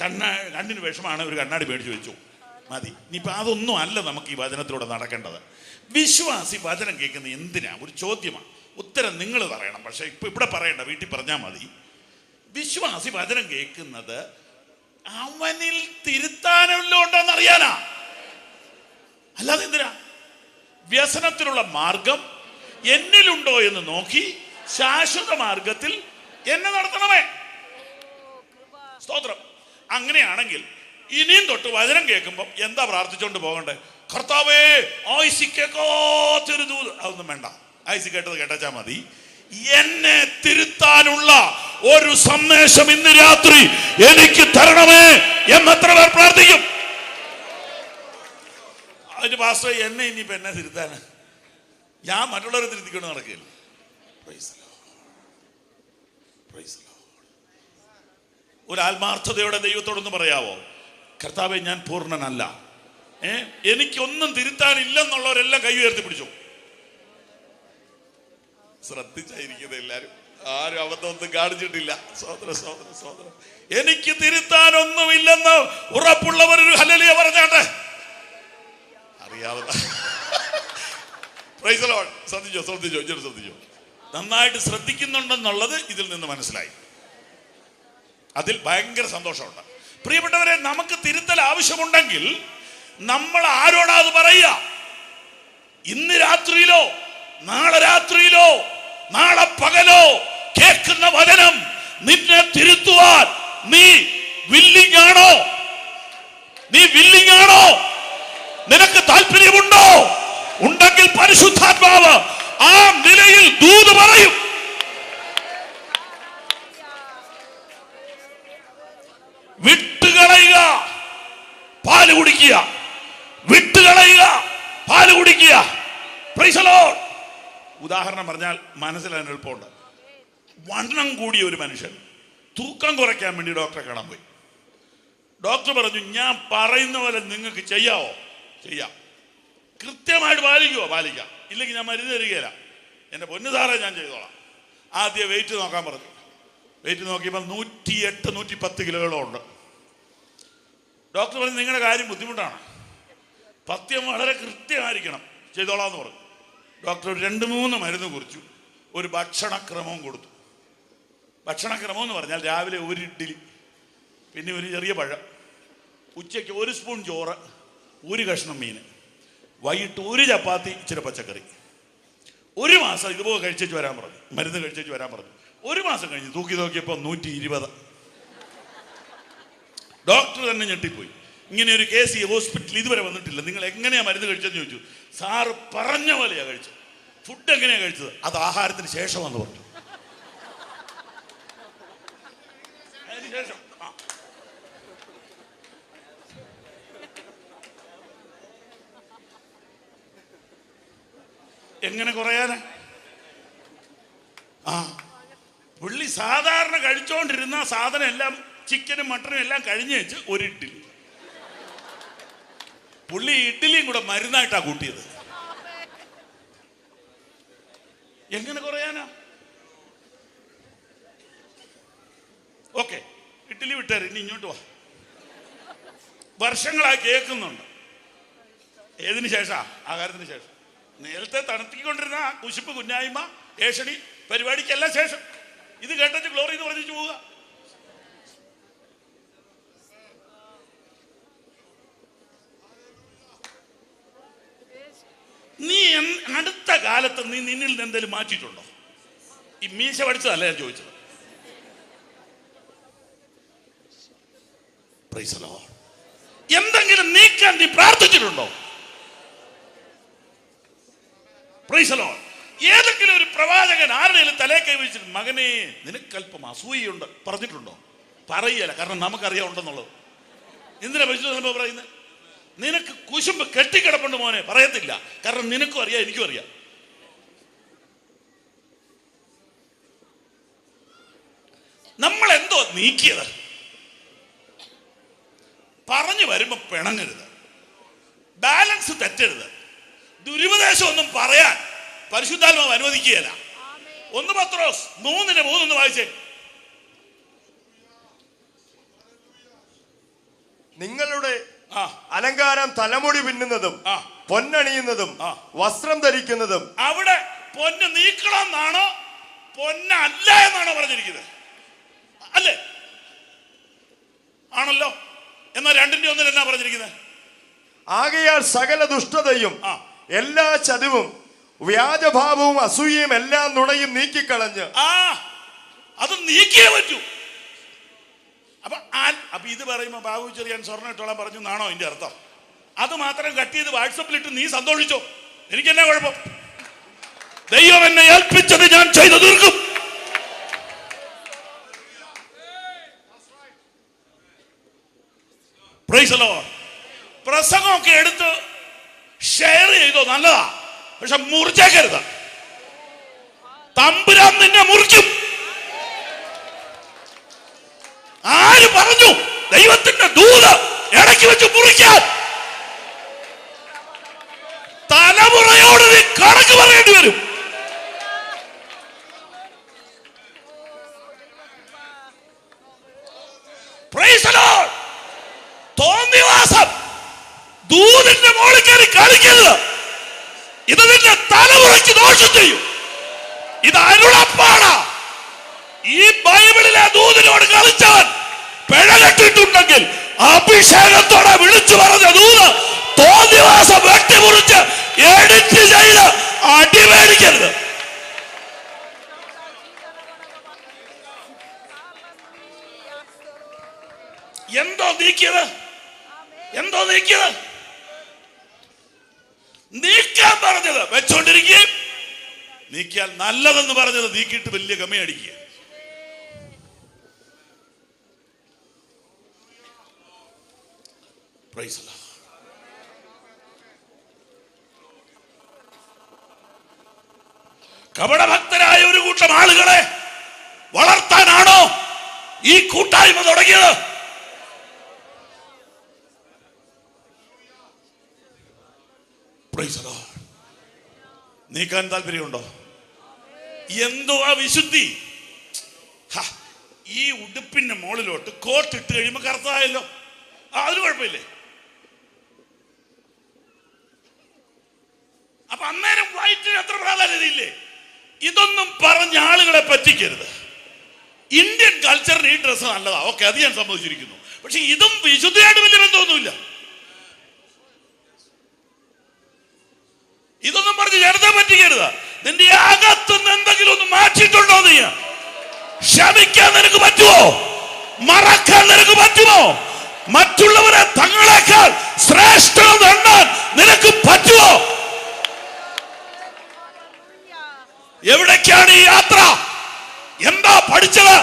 കണ്ണിന് വിഷമാണ്, ഒരു കണ്ണാടി മേടിച്ചു വെച്ചു, മതി. ഇനിയിപ്പോൾ അതൊന്നും അല്ല നമുക്ക് ഈ വചനത്തിലൂടെ നടക്കേണ്ടത്. വിശ്വാസി വചനം കേൾക്കുന്നത് എന്തിനാ? ഒരു ചോദ്യമാണ്. ഉത്തരം നിങ്ങൾ പറയണം. പക്ഷെ ഇപ്പം ഇവിടെ പറയണ്ട, വീട്ടിൽ പറഞ്ഞാൽ മതി. വിശ്വാസി വചനം കേൾക്കുന്നത് അവനിൽ തിരുത്താനല്ലോ ഉണ്ടോന്നറിയാനാ, അല്ലാതെ എന്തിനാ? വ്യസനത്തിനുള്ള മാർഗം എന്നിലുണ്ടോ എന്ന് നോക്കി ശാശ്വത മാർഗത്തിൽ എന്നെ നടത്തണമേ. സ്തോത്രം. അങ്ങനെയാണെങ്കിൽ ഇനിയും തൊട്ട് വചനം കേൾക്കുമ്പോൾ എന്താ പ്രാർത്ഥിച്ചോണ്ട് പോകണ്ടേ? കർത്താവേ ആയുസ്സി കേൾക്കാത്തൊരു ദൂത്. അതൊന്നും വേണ്ട, ആയുസ്സി കേട്ടത് കേട്ടാച്ചാ മതി. എന്നെ തിരുത്താനുള്ള ഒരു സന്ദേശം ഇന്ന് രാത്രി എനിക്ക് തരണമേ എന്നെത്ര പേർ പ്രാർത്ഥിക്കും? അതിന് പാസ്റ്റർ എന്നെ ഇനിയിപ്പോ എന്നെ തിരുത്താന്? ഞാൻ മറ്റുള്ളവരെ തിരുത്തിക്കൊണ്ട് നടക്കുകയില്ല. ഒരു ആത്മാർത്ഥതയോടെ ദൈവത്തോടൊന്ന് പറയാവോ, കർത്താവെ ഞാൻ പൂർണ്ണനല്ല, എനിക്കൊന്നും തിരുത്താനില്ലെന്നുള്ളവരെല്ലാം കൈ ഉയർത്തി പിടിച്ചു. ശ്രദ്ധിച്ചായിരിക്കുന്നത് എല്ലാരും, ആരും അബദ്ധമൊന്നും കാണിച്ചിട്ടില്ല. സഹോദര സഹോദര സഹോദര, എനിക്ക് തിരുത്താനൊന്നുമില്ലെന്ന് ഉറപ്പുള്ളവരൊരു ഹല്ലേലൂയ പറഞ്ഞാട്ടെ. അറിയാതെ ശ്രദ്ധിച്ചോ ശ്രദ്ധിച്ചോ ഇങ്ങനെ ശ്രദ്ധിച്ചോ, നന്നായിട്ട് ശ്രദ്ധിക്കുന്നുണ്ടെന്നുള്ളത് ഇതിൽ നിന്ന് മനസ്സിലായി. അതിൽ ഭയങ്കര സന്തോഷമുണ്ട്. പ്രിയപ്പെട്ടവരെ, നമുക്ക് തിരുത്തൽ ആവശ്യമുണ്ടെങ്കിൽ നമ്മൾ ആരോടാ അത് പറയുക? ഇന്ന് രാത്രിയിലോ നാളെ രാത്രിയിലോ നാളെ പകലോ കേൾക്കുന്ന വചനം നിന്നെ തിരുത്തുവാൻ നീ വില്ലിംഗ് ആണോ? നീ വില്ലിംഗ് ആണോ? നിനക്ക് താല്പര്യമുണ്ടോ? ഉണ്ടെങ്കിൽ പരിശുദ്ധാത്മാവ് ആ നിലയിൽ ദൂത് പറയും. വിട്ടുകളയുക, പാല് കുടിക്കുക. വിട്ടുകളയുക, പാല് കുടിക്കുക. Price the Lord. ഉദാഹരണം പറഞ്ഞാൽ മനസ്സിലാൻ എളുപ്പമുണ്ട്. വണ്ണം കൂടിയ ഒരു മനുഷ്യൻ തൂക്കം കുറയ്ക്കാൻ വേണ്ടി ഡോക്ടറെ കാണാൻ പോയി. ഡോക്ടർ പറഞ്ഞു, ഞാൻ പറയുന്ന പോലെ നിങ്ങൾക്ക് ചെയ്യാവോ? ചെയ്യാം. കൃത്യമായിട്ട് പാലിക്കുമോ? പാലിക്കാം. ഇല്ലെങ്കിൽ ഞാൻ മരുന്ന് തരികയില്ല. എൻ്റെ പൊന്നു സാറേ, ഞാൻ ചെയ്തോളാം. ആദ്യം വെയിറ്റ് നോക്കാൻ പറഞ്ഞു. വെയിറ്റ് നോക്കിയപ്പോൾ 108 110 കിലോയോളം ഉണ്ട്. ഡോക്ടർ പറഞ്ഞു, നിങ്ങളുടെ കാര്യം ബുദ്ധിമുട്ടാണ്, പഥ്യം വളരെ കൃത്യമായിരിക്കണം, ചെയ്തോളാം എന്ന് പറഞ്ഞു. ഡോക്ടർ 2-3 മരുന്ന് കുറിച്ചു, ഒരു ഭക്ഷണക്രമവും കൊടുത്തു. ഭക്ഷണക്രമം എന്ന് പറഞ്ഞാൽ രാവിലെ ഒരു ഇഡ്ഡലി, പിന്നെ ഒരു ചെറിയ പഴം, ഉച്ചയ്ക്ക് 1 സ്പൂൺ ചോറ്, 1 കഷ്ണം മീൻ, വൈകിട്ട് 1 ചപ്പാത്തി, ഇച്ചിരി പച്ചക്കറി. 1 മാസം ഇതുപോലെ കഴിച്ചേച്ച് വരാൻ പറഞ്ഞു, മരുന്ന് കഴിച്ചേച്ച് വരാൻ പറഞ്ഞു. 1 മാസം കഴിഞ്ഞ് തൂക്കി നോക്കിയപ്പോൾ 120. ഡോക്ടർ തന്നെ ഞെട്ടിപ്പോയി. ഇങ്ങനെ ഒരു കേസ് ഈ ഹോസ്പിറ്റലിൽ ഇതുവരെ വന്നിട്ടില്ല, നിങ്ങൾ എങ്ങനെയാ മരുന്ന് കഴിച്ചതെന്ന് ചോദിച്ചു. സാറ് പറഞ്ഞ പോലെയാ കഴിച്ചത്. ഫുഡ് എങ്ങനെയാ കഴിച്ചത്? അത് ആഹാരത്തിന് ശേഷമാണെന്ന് പറഞ്ഞു. അതിനുശേഷം എങ്ങനെ കുറയാനാ? പുള്ളി സാധാരണ കഴിച്ചോണ്ടിരുന്ന സാധനം എല്ലാം, ചിക്കനും മട്ടനും എല്ലാം കഴിഞ്ഞ് വെച്ച് 1 ഇഡ്ഡലി. പുള്ളി ഇഡ്ഡലിയും കൂടെ മരുന്നായിട്ടാ കൂട്ടിയത്. എങ്ങനെ കുറയാനാ? ഓക്കെ, ഇഡ്ഡലി വിട്ടേര്, ഇനി ഇങ്ങോട്ട് വാ. വർഷങ്ങളായി കേൾക്കുന്നുണ്ട്. ഏതിനു ശേഷാ? ആഹാരത്തിന് ശേഷം. നേരത്തെ തണുത്തിക്കൊണ്ടിരുന്ന കുശിപ്പ്, കുഞ്ഞായ്മ, ഏഷണി പരിപാടിക്കെല്ലാം ശേഷം ഇത് കേട്ടിട്ട് ഗ്ലോറി എന്ന് പറഞ്ഞു പോവുക. നീ അടുത്ത കാലത്ത് നീ നിന്നിൽ നിന്ന് എന്തെങ്കിലും മാറ്റിയിട്ടുണ്ടോ? ഈ മീശ പഠിച്ചതല്ല ഞാൻ ചോദിച്ചത്. Price the Lord. എന്തെങ്കിലും നീക്കാൻ നീ പ്രാർത്ഥിച്ചിട്ടുണ്ടോ? Price the Lord. ഏതെങ്കിലും ഒരു പ്രവാചകൻ ആരുടെയും തലേ കൈവച്ചിട്ട്, മകനെ നിനക്കല്പം അസൂയുണ്ട് പറഞ്ഞിട്ടുണ്ടോ? പറയല, കാരണം നമുക്കറിയാം ഉണ്ടെന്നുള്ളത്. എന്തിനാ പരിശുദ്ധ പറയുന്നത്? നിനക്ക് കുശുമ്പ് കെട്ടിക്കിടപ്പുണ്ട് മോനെ, പറയത്തില്ല, കാരണം നിനക്കും അറിയാം എനിക്കും അറിയാം. നമ്മൾ എന്തോ നീക്കിയത്? പറഞ്ഞു വരുമ്പോ പിണങ്ങരുത്, ബാലൻസ് തെറ്റരുത്, ദുരുപദേശം ഒന്നും പറയാൻ പരിശുദ്ധാത്മാവ് അനുവദിക്കുകയില്ല. 1 പത്രോസ് 3:3 വായിച്ചേ. നിങ്ങളുടെ അലങ്കാരം തലമുടി പിന്നുന്നതും പൊന്നണിയുന്നതും വസ്ത്രം ധരിക്കുന്നതും. അവിടെ പൊന്ന് നീക്കണം എന്നാണോ പൊന്നല്ല എന്നാണോ പറഞ്ഞിരിക്കുന്നത്? അല്ലേ? ആണല്ലോ. എന്നാൽ 2-1 എന്നാ പറഞ്ഞിരിക്കുന്നത്? ആകയാൽ സകല ദുഷ്ടതയും എല്ലാ ചതിവും വ്യാജഭാവവും അസൂയയും എല്ലാം നുണയും നീക്കിക്കളഞ്ഞ്. അത് നീക്കിയേ പറ്റൂ. അപ്പൊ ഇത് പറയുമ്പോ ബാബു ചെറിയാൻ സ്വർണ്ണം ഇട്ടോളാൻ പറഞ്ഞു എന്നാണോ ഇതിന്റെ അർത്ഥം? അത് മാത്രം കട്ട് ചെയ്ത് വാട്സപ്പിലിട്ട് നീ സന്തോഷിച്ചോ, എനിക്ക് എന്നാ കുഴപ്പം? ദൈവം എന്നെ ഏൽപ്പിച്ചത് ഞാൻ ചെയ്തു തീർക്കും. Price the Lord. പ്രസംഗമൊക്കെ എടുത്ത് ഷെയർ ചെയ്തോ, നല്ലതാ. പക്ഷെ മുറിച്ചേക്കരുത്. തമ്പുരാൻ നിന്നെ മുറിക്കും. ആര് പറഞ്ഞു ദൈവത്തിന്റെ ദൂത് ഇടയ്ക്ക് വെച്ച് മുറിക്കാൻ? തലമുറയോട് നീ കണക്ക് പറയേണ്ടി വരും. തോന്നിവാസം ദൂതിന്റെ മോളിൽ കയറി കളിക്കരുത്. ഇത് നിന്റെ തലമുറയ്ക്ക് ദോഷം ചെയ്യും. ഇത് അരുളപ്പാടാ. ഈ ബൈബിളിലെ ദൂതിനോട് കളിച്ചവൻ പിഴ കെട്ടിട്ടുണ്ടെങ്കിൽ അഭിഷേകത്തോടെ വിളിച്ചു പറഞ്ഞ ദൂത് തോന്നിവാസം വെട്ടിമുറിച്ച് എഡിറ്റ് ചെയ്ത് അടിമേടിക്കരുത്. എന്തോ നീക്കിയത്? നീക്കാൻ പറഞ്ഞത് വെച്ചോണ്ടിരിക്കുകയും നീക്കിയാൽ നല്ലതെന്ന് പറഞ്ഞത് നീക്കിയിട്ട് വലിയ ഗമയടിക്കുക. കപടഭക്തരായ ഒരു കൂട്ടം ആളുകളെ വളർത്താനാണോ ഈ കൂട്ടായ്മ തുടങ്ങിയത്? നീക്കാൻ താല്പര്യമുണ്ടോ? എന്തോ ആ വിശുദ്ധി. ഈ ഉടുപ്പിന്റെ മുകളിലോട്ട് കോട്ട് ഇട്ട് കഴിയുമ്പോ കറുത്തായല്ലോ, അതിന് കുഴപ്പമില്ലേ? അപ്പൊ അന്നേരം വൈറ്റിന് അത്ര പ്രാധാന്യതയില്ലേ? ഇതൊന്നും പറഞ്ഞ ആളുകളെ പറ്റിക്കരുത്. ഇന്ത്യൻ കൾച്ചറിന് ഈ ഡ്രസ്സ് നല്ലതാ, ഓക്കെ, അത് ഞാൻ സമ്മതിച്ചിരിക്കുന്നു. പക്ഷെ ഇതും വിശുദ്ധിയായിട്ട് വലിയ ബന്ധമൊന്നുമില്ല. ഇതൊന്നും പറഞ്ഞ് ജനത്തെ പറ്റിക്കരുത്. നിന്റെ അകത്തുനിന്ന് എന്തെങ്കിലും ഒന്ന് മാറ്റിയിട്ടുണ്ടോ? നീ ക്ഷമിക്കാൻ നിനക്ക് പറ്റുമോ? മറക്കാൻ നിനക്ക് പറ്റുമോ? മറ്റുള്ളവരെ തങ്ങളെക്കാൾ ശ്രേഷ്ഠത നേടാൻ നിനക്ക് പറ്റുമോ? എവിടേക്കാണ് ഈ യാത്ര? എന്താ പഠിച്ചത്?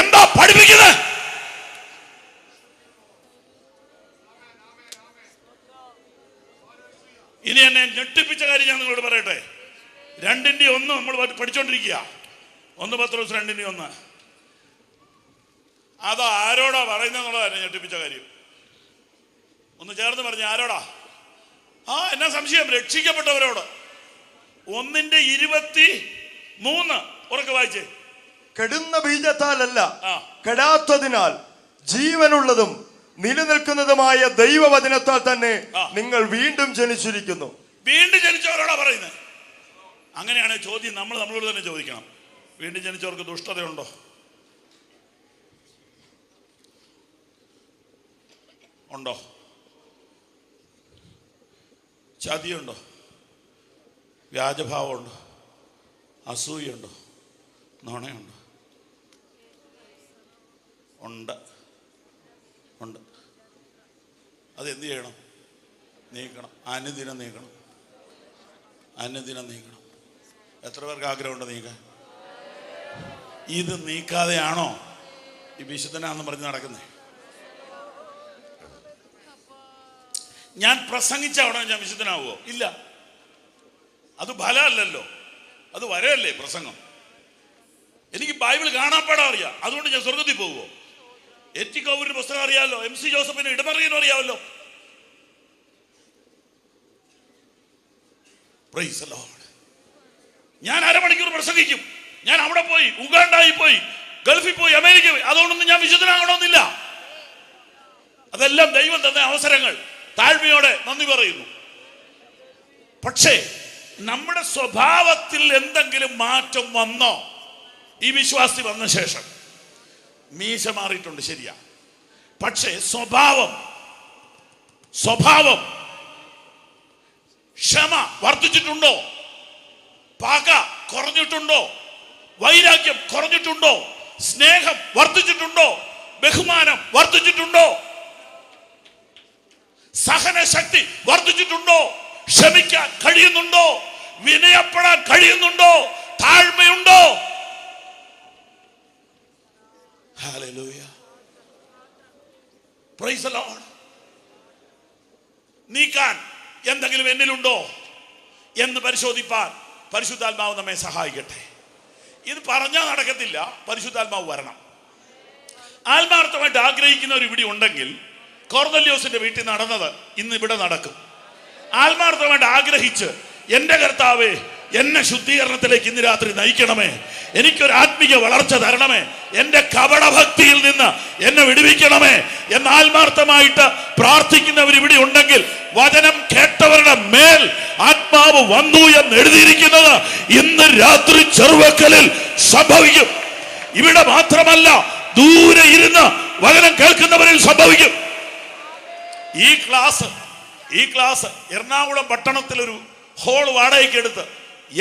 എന്താ പഠിപ്പിക്കുന്നത്? ഇനി എന്നെ ഞെട്ടിപ്പിച്ച കാര്യം ഞാൻ നിങ്ങളോട് പറയട്ടെ. 2:1 നമ്മൾ പഠിച്ചോണ്ടിരിക്കുക. 1 പത്രോസ് 2:1. അത് ആരോടാ പറയുന്നതെന്നുള്ളതാണ് ഞെട്ടിപ്പിച്ച കാര്യം. ഒന്ന് ചേർന്ന് പറഞ്ഞ ആരോടാ? എന്നാ സംശയം? രക്ഷിക്കപ്പെട്ടവരോട്. 1:23 ഉറക്കെ വായിച്ചേ. കെടുന്ന ബീജത്താലല്ല, കെടാത്തതിനാൽ ജീവനുള്ളതും നിലനിൽക്കുന്നതുമായ ദൈവവചനത്താൽ തന്നെ നിങ്ങൾ വീണ്ടും ജനിച്ചിരിക്കുന്നു. വീണ്ടും ജനിച്ചവരോടാ പറയുന്നത്. അങ്ങനെയാണ് ചോദ്യം നമ്മൾ നമ്മളോട് തന്നെ ചോദിക്കണം. വീണ്ടും ജനിച്ചവർക്ക് ദുഷ്ടതയുണ്ടോ? ഉണ്ടോ? ചതിയുണ്ടോ? വ്യാജഭാവമുണ്ടോ? അസൂയുണ്ടോ? നുണയുണ്ടോ? ഉണ്ട്. അതെന്ത് ചെയ്യണം? നീക്കണം. അനുദിനം നീക്കണം. എത്ര പേർക്ക് ആഗ്രഹമുണ്ട് നീക്കാൻ? ഇത് നീക്കാതെയാണോ ഈ വിശുദ്ധനാണെന്ന് പറഞ്ഞ് നടക്കുന്നത്? ഞാൻ പ്രസംഗിച്ച അവിടെ ഞാൻ വിശുദ്ധനാവുമോ? ഇല്ല. അത് ഫലമല്ലല്ലോ, അത് വരല്ലേ പ്രസംഗം. എനിക്ക് ബൈബിൾ കാണാപ്പാടാ അറിയാം, അതുകൊണ്ട് ഞാൻ സ്വർഗത്തിൽ പോകുമോ? എറ്റി കൗരിന്റെ പുസ്തകം അറിയാമല്ലോ, MC ജോസഫിന് ഇടമറിയാനും അറിയാമല്ലോ. Price the Lord. ഞാൻ അരമണിക്കൂർ പ്രസംഗിക്കും. ഞാൻ അവിടെ പോയി, ഉഗാണ്ടായി പോയി, ഗൾഫിൽ പോയി, അമേരിക്ക പോയി. അതുകൊണ്ടൊന്നും ഞാൻ വിശുദ്ധനാകണമെന്നില്ല. അതെല്ലാം ദൈവം തന്ന അവസരങ്ങൾ. താഴ്മയോടെ നന്ദി പറയുന്നു. പക്ഷേ നമ്മുടെ സ്വഭാവത്തിൽ എന്തെങ്കിലും മാറ്റം വന്നോ? ഈ വിശ്വാസി വന്ന ശേഷം മീശ മാറിയിട്ടുണ്ട്, ശരിയാ. പക്ഷേ സ്വഭാവം ക്ഷമ വർദ്ധിച്ചിട്ടുണ്ടോ? പക കുറഞ്ഞിട്ടുണ്ടോ? വൈരാഗ്യം കുറഞ്ഞിട്ടുണ്ടോ? സ്നേഹം വർദ്ധിച്ചിട്ടുണ്ടോ? ബഹുമാനം വർദ്ധിച്ചിട്ടുണ്ടോ? സഹനശക്തി വർദ്ധിച്ചിട്ടുണ്ടോ? ക്ഷമിക്കാൻ കഴിയുന്നുണ്ടോ? വിനയപ്പെടാൻ കഴിയുന്നുണ്ടോ? താഴ്മയുണ്ടോ? ഹല്ലേലൂയ. Price the Lord. നീക്കാൻ എന്തെങ്കിലും എന്നിലുണ്ടോ? എന്ന് പരിശോധിപ്പാൻ പരിശുദ്ധാത്മാവ് നമ്മെ സഹായിക്കട്ടെ. ഇത് പറഞ്ഞാൽ നടക്കത്തില്ല, പരിശുദ്ധാത്മാവ് വരണം. ആത്മാർത്ഥമായിട്ട് ആഗ്രഹിക്കുന്നവർ ഇവിടെ ഉണ്ടെങ്കിൽ കൊർന്നല്യോസിന്റെ വീട്ടിൽ നടന്നത് ഇന്ന് ഇവിടെ നടക്കും. ആത്മാർത്ഥമായിട്ട് ആഗ്രഹിച്ച് എൻ്റെ കർത്താവേ എന്നെ ശുദ്ധീകരണത്തിലേക്ക് ഇന്ന് രാത്രി നയിക്കണമേ, എനിക്കൊരു ആത്മീയ വളർച്ച തരണമേ, എൻ്റെ കപടഭക്തിയിൽ നിന്ന് എന്നെ വിടുവിക്കണമേ എന്ന് ആത്മാർത്ഥമായിട്ട് പ്രാർത്ഥിക്കുന്നവർ ഇവിടെ ഉണ്ടെങ്കിൽ വചനം കേട്ടവരുടെ മേൽ ആത്മാവ് വന്നു എന്ന് എഴുതിയിരിക്കുന്നത് ഇന്ന് രാത്രി ചെറുവക്കലിൽ സംഭവിക്കും. ഇവിടെ മാത്രമല്ല, ദൂരെ ഇരുന്ന് വചനം കേൾക്കുന്നവരിൽ സംഭവിക്കും. ഈ ക്ലാസ് എറണാകുളം പട്ടണത്തിൽ ഒരു ഹോൾ വാടകയ്ക്ക് എടുത്ത്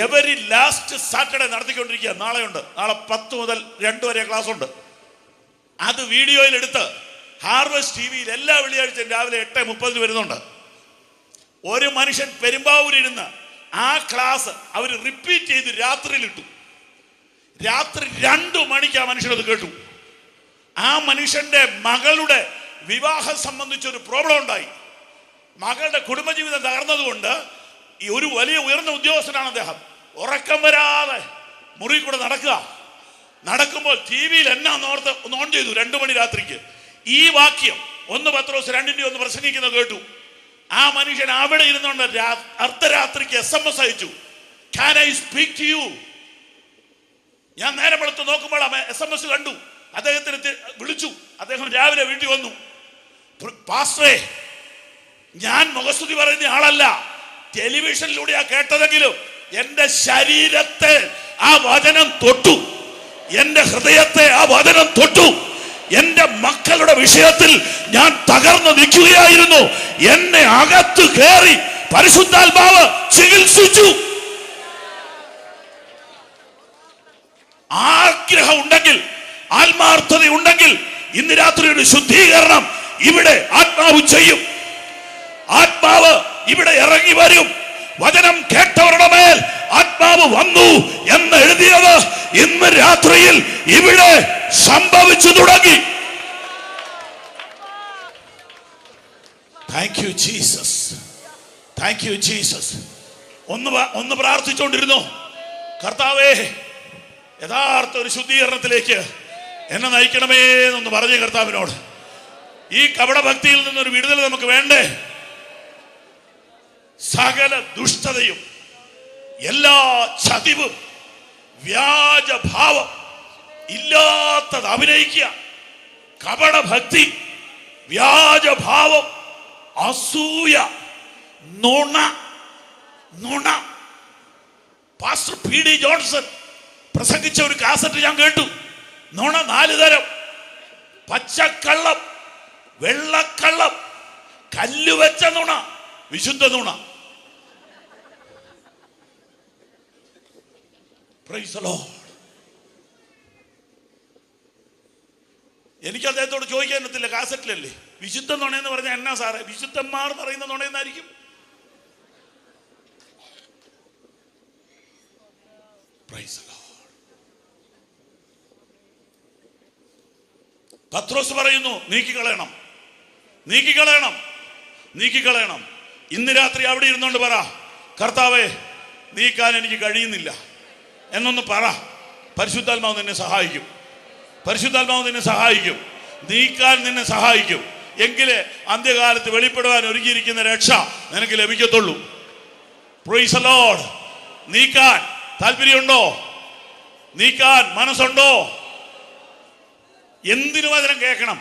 എവരി ലാസ്റ്റ് സാറ്റർഡേ നടത്തിക്കൊണ്ടിരിക്കുക. നാളെയുണ്ട്, നാളെ 10 മുതൽ 2 വരെ ക്ലാസ് ഉണ്ട്. അത് വീഡിയോയിൽ എടുത്ത് ഹാർവസ്റ്റ് ടിവിയിൽ എല്ലാ വെള്ളിയാഴ്ചയും രാവിലെ 8:30 വരുന്നുണ്ട്. ഒരു മനുഷ്യൻ പെരുമ്പാവൂരിരുന്ന് ആ ക്ലാസ് അവർ റിപ്പീറ്റ് ചെയ്ത് രാത്രിയിലിട്ടു. രാത്രി 2 മണിക്ക് ആ മനുഷ്യനത് കേട്ടു. ആ മനുഷ്യന്റെ മകളുടെ വിവാഹം സംബന്ധിച്ചൊരു പ്രോബ്ലം ഉണ്ടായി. മകളുടെ കുടുംബജീവിതം തകർന്നതുകൊണ്ട് ഈ ഒരു വലിയ ഉയർന്ന ഉദ്യോഗസ്ഥനാണ് അദ്ദേഹം. ഉറക്കം വരാതെ മുറി കൂടെ നടക്കുമ്പോൾ ടി വിയിൽ എന്നാ ഓർത്ത് ഒന്ന് ഓൺ ചെയ്തു. 2 മണി രാത്രിക്ക് ഈ വാക്യം 1 പത്രോസ് 2:1 പ്രസംഗിക്കുന്നത് കേട്ടു. ആ മനുഷ്യൻ അവിടെ ഇരുന്നുകൊണ്ട് അർദ്ധരാത്രിക്ക് SMS അയച്ചു, Can I speak to you? ഞാൻ നേരം വെളുത്ത് നോക്കുമ്പോൾ SMS കണ്ടു. അദ്ദേഹത്തിന് വിളിച്ചു. അദ്ദേഹം രാവിലെ വീട്ടിൽ വന്നു. പാസ്റ്ററേ, ഞാൻ മുഖസ്തുതി പറയുന്ന ആളല്ല, ടെലിവിഷനിലൂടെയാ കേട്ടതെങ്കിലും എന്റെ ശരീരത്തെ ആ വചനം തൊട്ടു, എന്റെ ഹൃദയത്തെ ആ വചനം തൊട്ടു. എന്റെ മക്കളുടെ വിഷയത്തിൽ ഞാൻ തകർന്നു നിൽക്കുകയായിരുന്നു. എന്നെ അകത്ത് കയറി പരിശുദ്ധാത്മാവ് ചികിത്സിച്ചു. ആഗ്രഹം ഉണ്ടെങ്കിൽ, ആത്മാർത്ഥത ഉണ്ടെങ്കിൽ ഇന്ന് രാത്രി ഒരു ശുദ്ധീകരണം ഇവിടെ ആത്മാവ് ചെയ്യും. ആത്മാവ് ഇവിടെ ഇറങ്ങി വരും. വചനം കേട്ടവരുടെ മേൽ ആത്മാവ് വന്നു എന്ന് എഴുതിയത് ഇന്ന് രാത്രിയിൽ ഇവിടെ സംഭവിച്ചു തുടങ്ങി. Thank you Jesus, thank you Jesus. ഒന്ന് പ്രാർത്ഥിച്ചുകൊണ്ടിരുന്നു, കർത്താവേ യഥാർത്ഥ ഒരു ശുദ്ധീകരണത്തിലേക്ക് എന്നെ നയിക്കണമേ എന്നൊന്ന് പറഞ്ഞു കർത്താവിനോട്. ഈ കപടഭക്തിയിൽ നിന്നൊരു വിടുതൽ നമുക്ക് വേണ്ടേ? സകല ദുഷ്ടതയും, എല്ലാ ചതിവും, വ്യാജഭാവം, ഇല്ലാത്തത് അഭിനയിക്കുക, കപടഭക്തി, വ്യാജഭാവം, അസൂയ, നുണ. പാസ്റ്റർ PD ജോൺസൺ പ്രസംഗിച്ച ഒരു കാസറ്റ് ഞാൻ കേട്ടു. നുണ 4 തരം: പച്ചക്കള്ളം, വെള്ളക്കള്ളം, കല്ലുവെച്ച നുണ, വിശുദ്ധ നുണ. Praise the Lord. എനിക്ക് അദ്ദേഹത്തോട് ചോദിക്കാൻ പറ്റില്ല, കാസറ്റിലല്ലേ വിശുദ്ധ നുണയെന്ന് പറഞ്ഞാൽ എന്നാ സാറേ? വിശുദ്ധന്മാർ പറയുന്ന നുണയെന്നായിരിക്കും. Praise the Lord. പത്രോസ് പറയുന്നു, നീക്കിക്കളയണം. ഇന്ന് രാത്രി അവിടെ ഇരുന്നോണ്ട് പറ, കർത്താവേ നീക്കാൻ എനിക്ക് കഴിയുന്നില്ല എന്നൊന്ന് പറ. പരിശുദ്ധാത്മാവ് നിന്നെ സഹായിക്കും. നീക്കാൻ നിന്നെ സഹായിക്കും. എങ്കിലേ അന്ത്യകാലത്ത് വെളിപ്പെടുവാൻ ഒരുങ്ങിയിരിക്കുന്ന രക്ഷ നിനക്ക് ലഭിക്കത്തുള്ളൂ. Price the Lord. നീക്കാൻ താല്പര്യമുണ്ടോ? നീക്കാൻ മനസ്സുണ്ടോ? എന്തിനു വചനം കേൾക്കണം?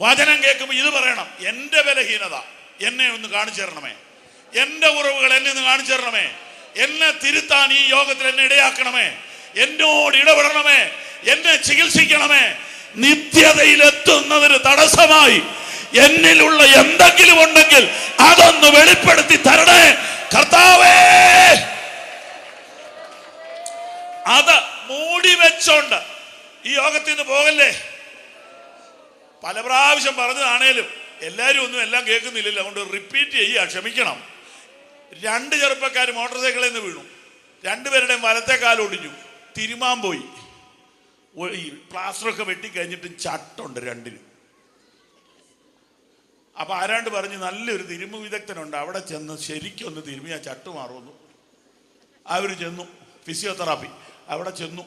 വചനം കേൾക്കുമ്പോൾ ഇത് പറയണം, എൻ്റെ ബലഹീനത എന്നെ ഒന്ന് കാണിച്ചു തരണമേ, എൻ്റെ കുറവുകൾ എന്നെ ഒന്ന് കാണിച്ചു തരണമേ, എന്നെ തിരുത്താൻ ഈ യോഗത്തിൽ എന്നെ ഇടയാക്കണമേ, എന്നോട് ഇടപെടണമേ, എന്നെ ചികിത്സിക്കണമേ. നിത്യതയിലെത്തുന്നതിന് തടസ്സമായി എന്നിലുള്ള എന്തെങ്കിലും ഉണ്ടെങ്കിൽ അതൊന്ന് വെളിപ്പെടുത്തി തരണേ കർത്താവേ. അത് മൂടി വെച്ചോണ്ട് ഈ യോഗത്തിൽ നിന്ന് പോകല്ലേ. പല പ്രാവശ്യം പറഞ്ഞതാണേലും എല്ലാവരും ഒന്നും എല്ലാം കേൾക്കുന്നില്ലല്ലോ, അതുകൊണ്ട് റിപ്പീറ്റ് ചെയ്യുക, ക്ഷമിക്കണം. 2 ചെറുപ്പക്കാർ മോട്ടോർ സൈക്കിളിൽ നിന്ന് വീണു. 2 പേരുടെയും വലത്തെ കാലൊടിഞ്ഞു. തിരുമാൻ പോയി. ഈ പ്ലാസ്റ്ററൊക്കെ വെട്ടിക്കഴിഞ്ഞിട്ട് ചട്ടുണ്ട് 2നും. അപ്പൊ ആരാണ്ട് പറഞ്ഞ് നല്ലൊരു തിരുമ്പ് വിദഗ്ധനുണ്ട്, അവിടെ ചെന്ന് ശരിക്കൊന്ന് തിരുമ്മി ആ ചട്ട് മാറുന്നു. അവർ ചെന്നു, ഫിസിയോതെറാപ്പി. അവിടെ ചെന്നു,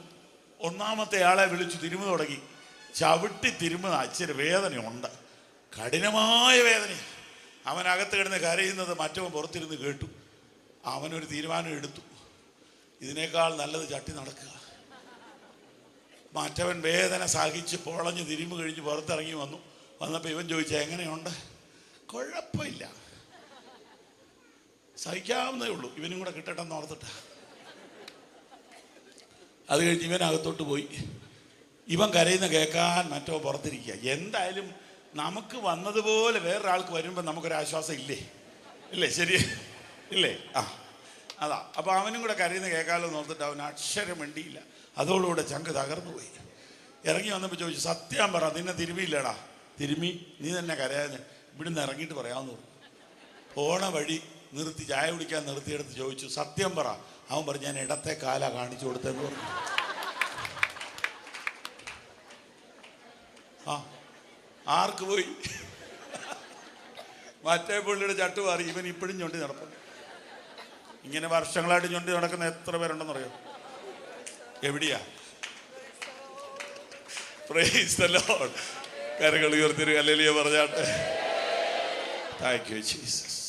ഒന്നാമത്തെ ആളെ വിളിച്ചു തിരുമ്പ് തുടങ്ങി. ചവിട്ടി തിരുമ്പ് ഇച്ചിരി വേദനയുണ്ട്, കഠിനമായ വേദന. അവനകത്ത് കിടന്ന് കരയുന്നത് മറ്റവൻ പുറത്തിരുന്ന് കേട്ടു. അവനൊരു തീരുമാനം എടുത്തു, ഇതിനേക്കാൾ നല്ലത് ചട്ടി നടക്കുക. മറ്റവൻ വേദന സഹിച്ച് പൊളഞ്ഞ് തിരുമ്പ് കഴിഞ്ഞ് പുറത്തിറങ്ങി വന്നപ്പോൾ ഇവൻ ചോദിച്ചാൽ എങ്ങനെയുണ്ട്? കുഴപ്പമില്ല, സഹിക്കാവുന്നേ ഉള്ളൂ, ഇവനും കൂടെ കിട്ടട്ടെന്ന് ഓർത്തിട്ട. അത് കഴിഞ്ഞ് ഇവനകത്തോട്ട് പോയി. ഇവൻ കരയുന്ന കേൾക്കാൻ മറ്റോ പുറത്തിരിക്കുക. എന്തായാലും നമുക്ക് വന്നതുപോലെ വേറൊരാൾക്ക് വരുമ്പോൾ നമുക്കൊരാശ്വാസം ഇല്ലേ? ഇല്ലേ? ശരി ഇല്ലേ? അതാ. അപ്പോൾ അവനും കൂടെ കരയുന്ന കേൾക്കാമല്ലോ നോർത്തിട്ട് അവൻ അക്ഷരം മിണ്ടിയില്ല. അതോടുകൂടെ ചങ്ക് തകർന്നു പോയി. ഇറങ്ങി വന്നപ്പോൾ ചോദിച്ചു, സത്യം പറ, നിന്നെ തിരുമിയില്ലടാ? തിരുമി, നീ തന്നെ കരയാഞ്ഞ് ഇവിടുന്ന് ഇറങ്ങിയിട്ട് പറയാമെന്ന് പറഞ്ഞു. പോണ വഴി നിർത്തി, ചായ കുടിക്കാൻ നിർത്തിയെടുത്ത് ചോദിച്ചു, സത്യം പറ. അവൻ പറഞ്ഞു, ഞാൻ ഇടത്തെ കാല കാണിച്ചു കൊടുത്തെന്ന് പറഞ്ഞു. ആർക്ക് പോയി? മറ്റേ പുള്ളിയുടെ ചട്ട് മാറി. ഇവൻ ഇപ്പോഴും ഞൊണ്ടി നടക്കുന്നു. ഇങ്ങനെ വർഷങ്ങളായിട്ട് ഞൊണ്ടി നടക്കുന്ന എത്ര പേരുണ്ടെന്നറിയോ? എവിടെയാ? Price the Lord. കരങ്ങൾ ഉയർത്തി ഹല്ലേലൂയ പറഞ്ഞാട്ടെ. Thank you Jesus.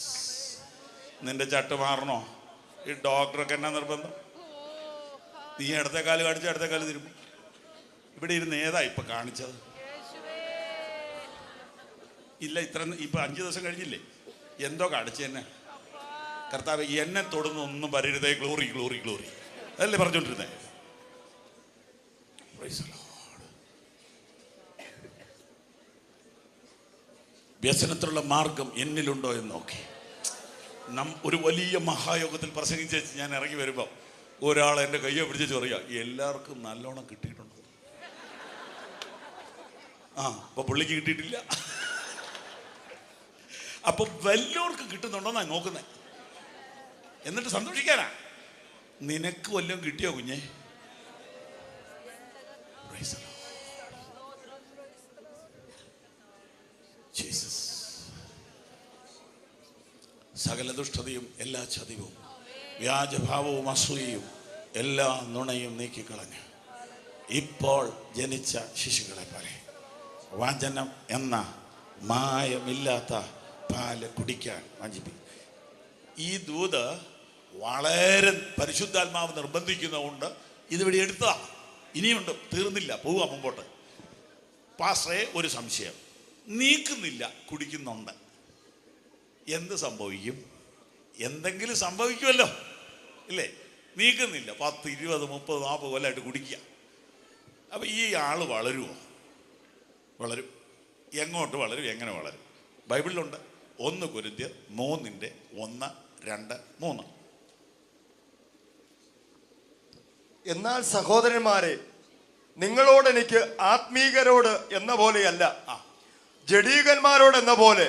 നിന്റെ ചട്ട് മാറണോ? ഈ ഡോക്ടറൊക്കെ എന്നാ നിർബന്ധം? നീ ഇടത്തെ കാല് കാണിച്ച ഇടത്തെ കാല് തിരുമ്പും. ഇവിടെ ഇരുന്ന് ഏതാ ഇപ്പൊ കാണിച്ചത്? ഇല്ല, ഇപ്പൊ 5 ദിവസം കഴിഞ്ഞില്ലേ? എന്തോ കാണിച്ചു തന്നെ? കർത്താവ് എന്നെ തൊടുന്ന ഒന്നും പറയരുതേ, ഗ്ലോറി ഗ്ലോറി ഗ്ലോറി, അതല്ലേ പറഞ്ഞോണ്ടിരുന്നേ? വ്യസനത്തിലുള്ള മാർഗം എന്നിലുണ്ടോ എന്ന് നോക്കി. ഒരു വലിയ മഹായോഗത്തിൽ പ്രസംഗിച്ച് ഞാൻ ഇറങ്ങി വരുമ്പോൾ ഒരാൾ എൻ്റെ കയ്യെ പിടിച്ച് പറയാ, എല്ലാവർക്കും നല്ലോണം കിട്ടിയിട്ടുണ്ട്. അപ്പൊ പുള്ളിക്ക് കിട്ടിയിട്ടില്ല. അപ്പൊ വല്ലവർക്കും കിട്ടുന്നുണ്ടോന്നാ നോക്കുന്നേ. എന്നിട്ട് സന്തോഷിക്കാനാ. നിനക്ക് വല്ലതും കിട്ടിയോ കുഞ്ഞെ? ജീസസ്. സകല ദുഷ്ടതയും എല്ലാ ചതിവും വ്യാജഭാവവും അസൂയയും എല്ലാ നുണയും നീക്കിക്കളഞ്ഞ് ഇപ്പോൾ ജനിച്ച ശിശുക്കളെ പോലെ വചനം എന്ന മായമില്ലാത്ത പാല് കുടിക്കാൻ വാഞ്ചിപ്പിക്കും. ഈ ദൂത് വളരെ പരിശുദ്ധാത്മാവ് നിർബന്ധിക്കുന്നതുകൊണ്ട് ഇതിവിടെ എടുത്തതാ. ഇനിയുണ്ട്, തീർന്നില്ല, പോവുക മുമ്പോട്ട്. പാസ്റ്ററെ, ഒരു സംശയം. നീക്കുന്നില്ല, കുടിക്കുന്നുണ്ട്, എന്ത് സംഭവിക്കും? എന്തെങ്കിലും സംഭവിക്കുമല്ലോ, ഇല്ലേ? നീക്കുന്നില്ല, 10, 20, 30, 40 കൊല്ലമായിട്ട് കുടിക്കുക. അപ്പം ഈ ആള് വളരുമോ? വളരും. എങ്ങോട്ട് വളരും? എങ്ങനെ വളരും? ബൈബിളിലുണ്ട്. 1 കൊരിന്ത്യർ 3:1-2-3. എന്നാൽ സഹോദരന്മാരെ, നിങ്ങളോട് എനിക്ക് ആത്മീകരോട് എന്ന പോലെയല്ല, ജഡീകന്മാരോട് എന്ന പോലെ,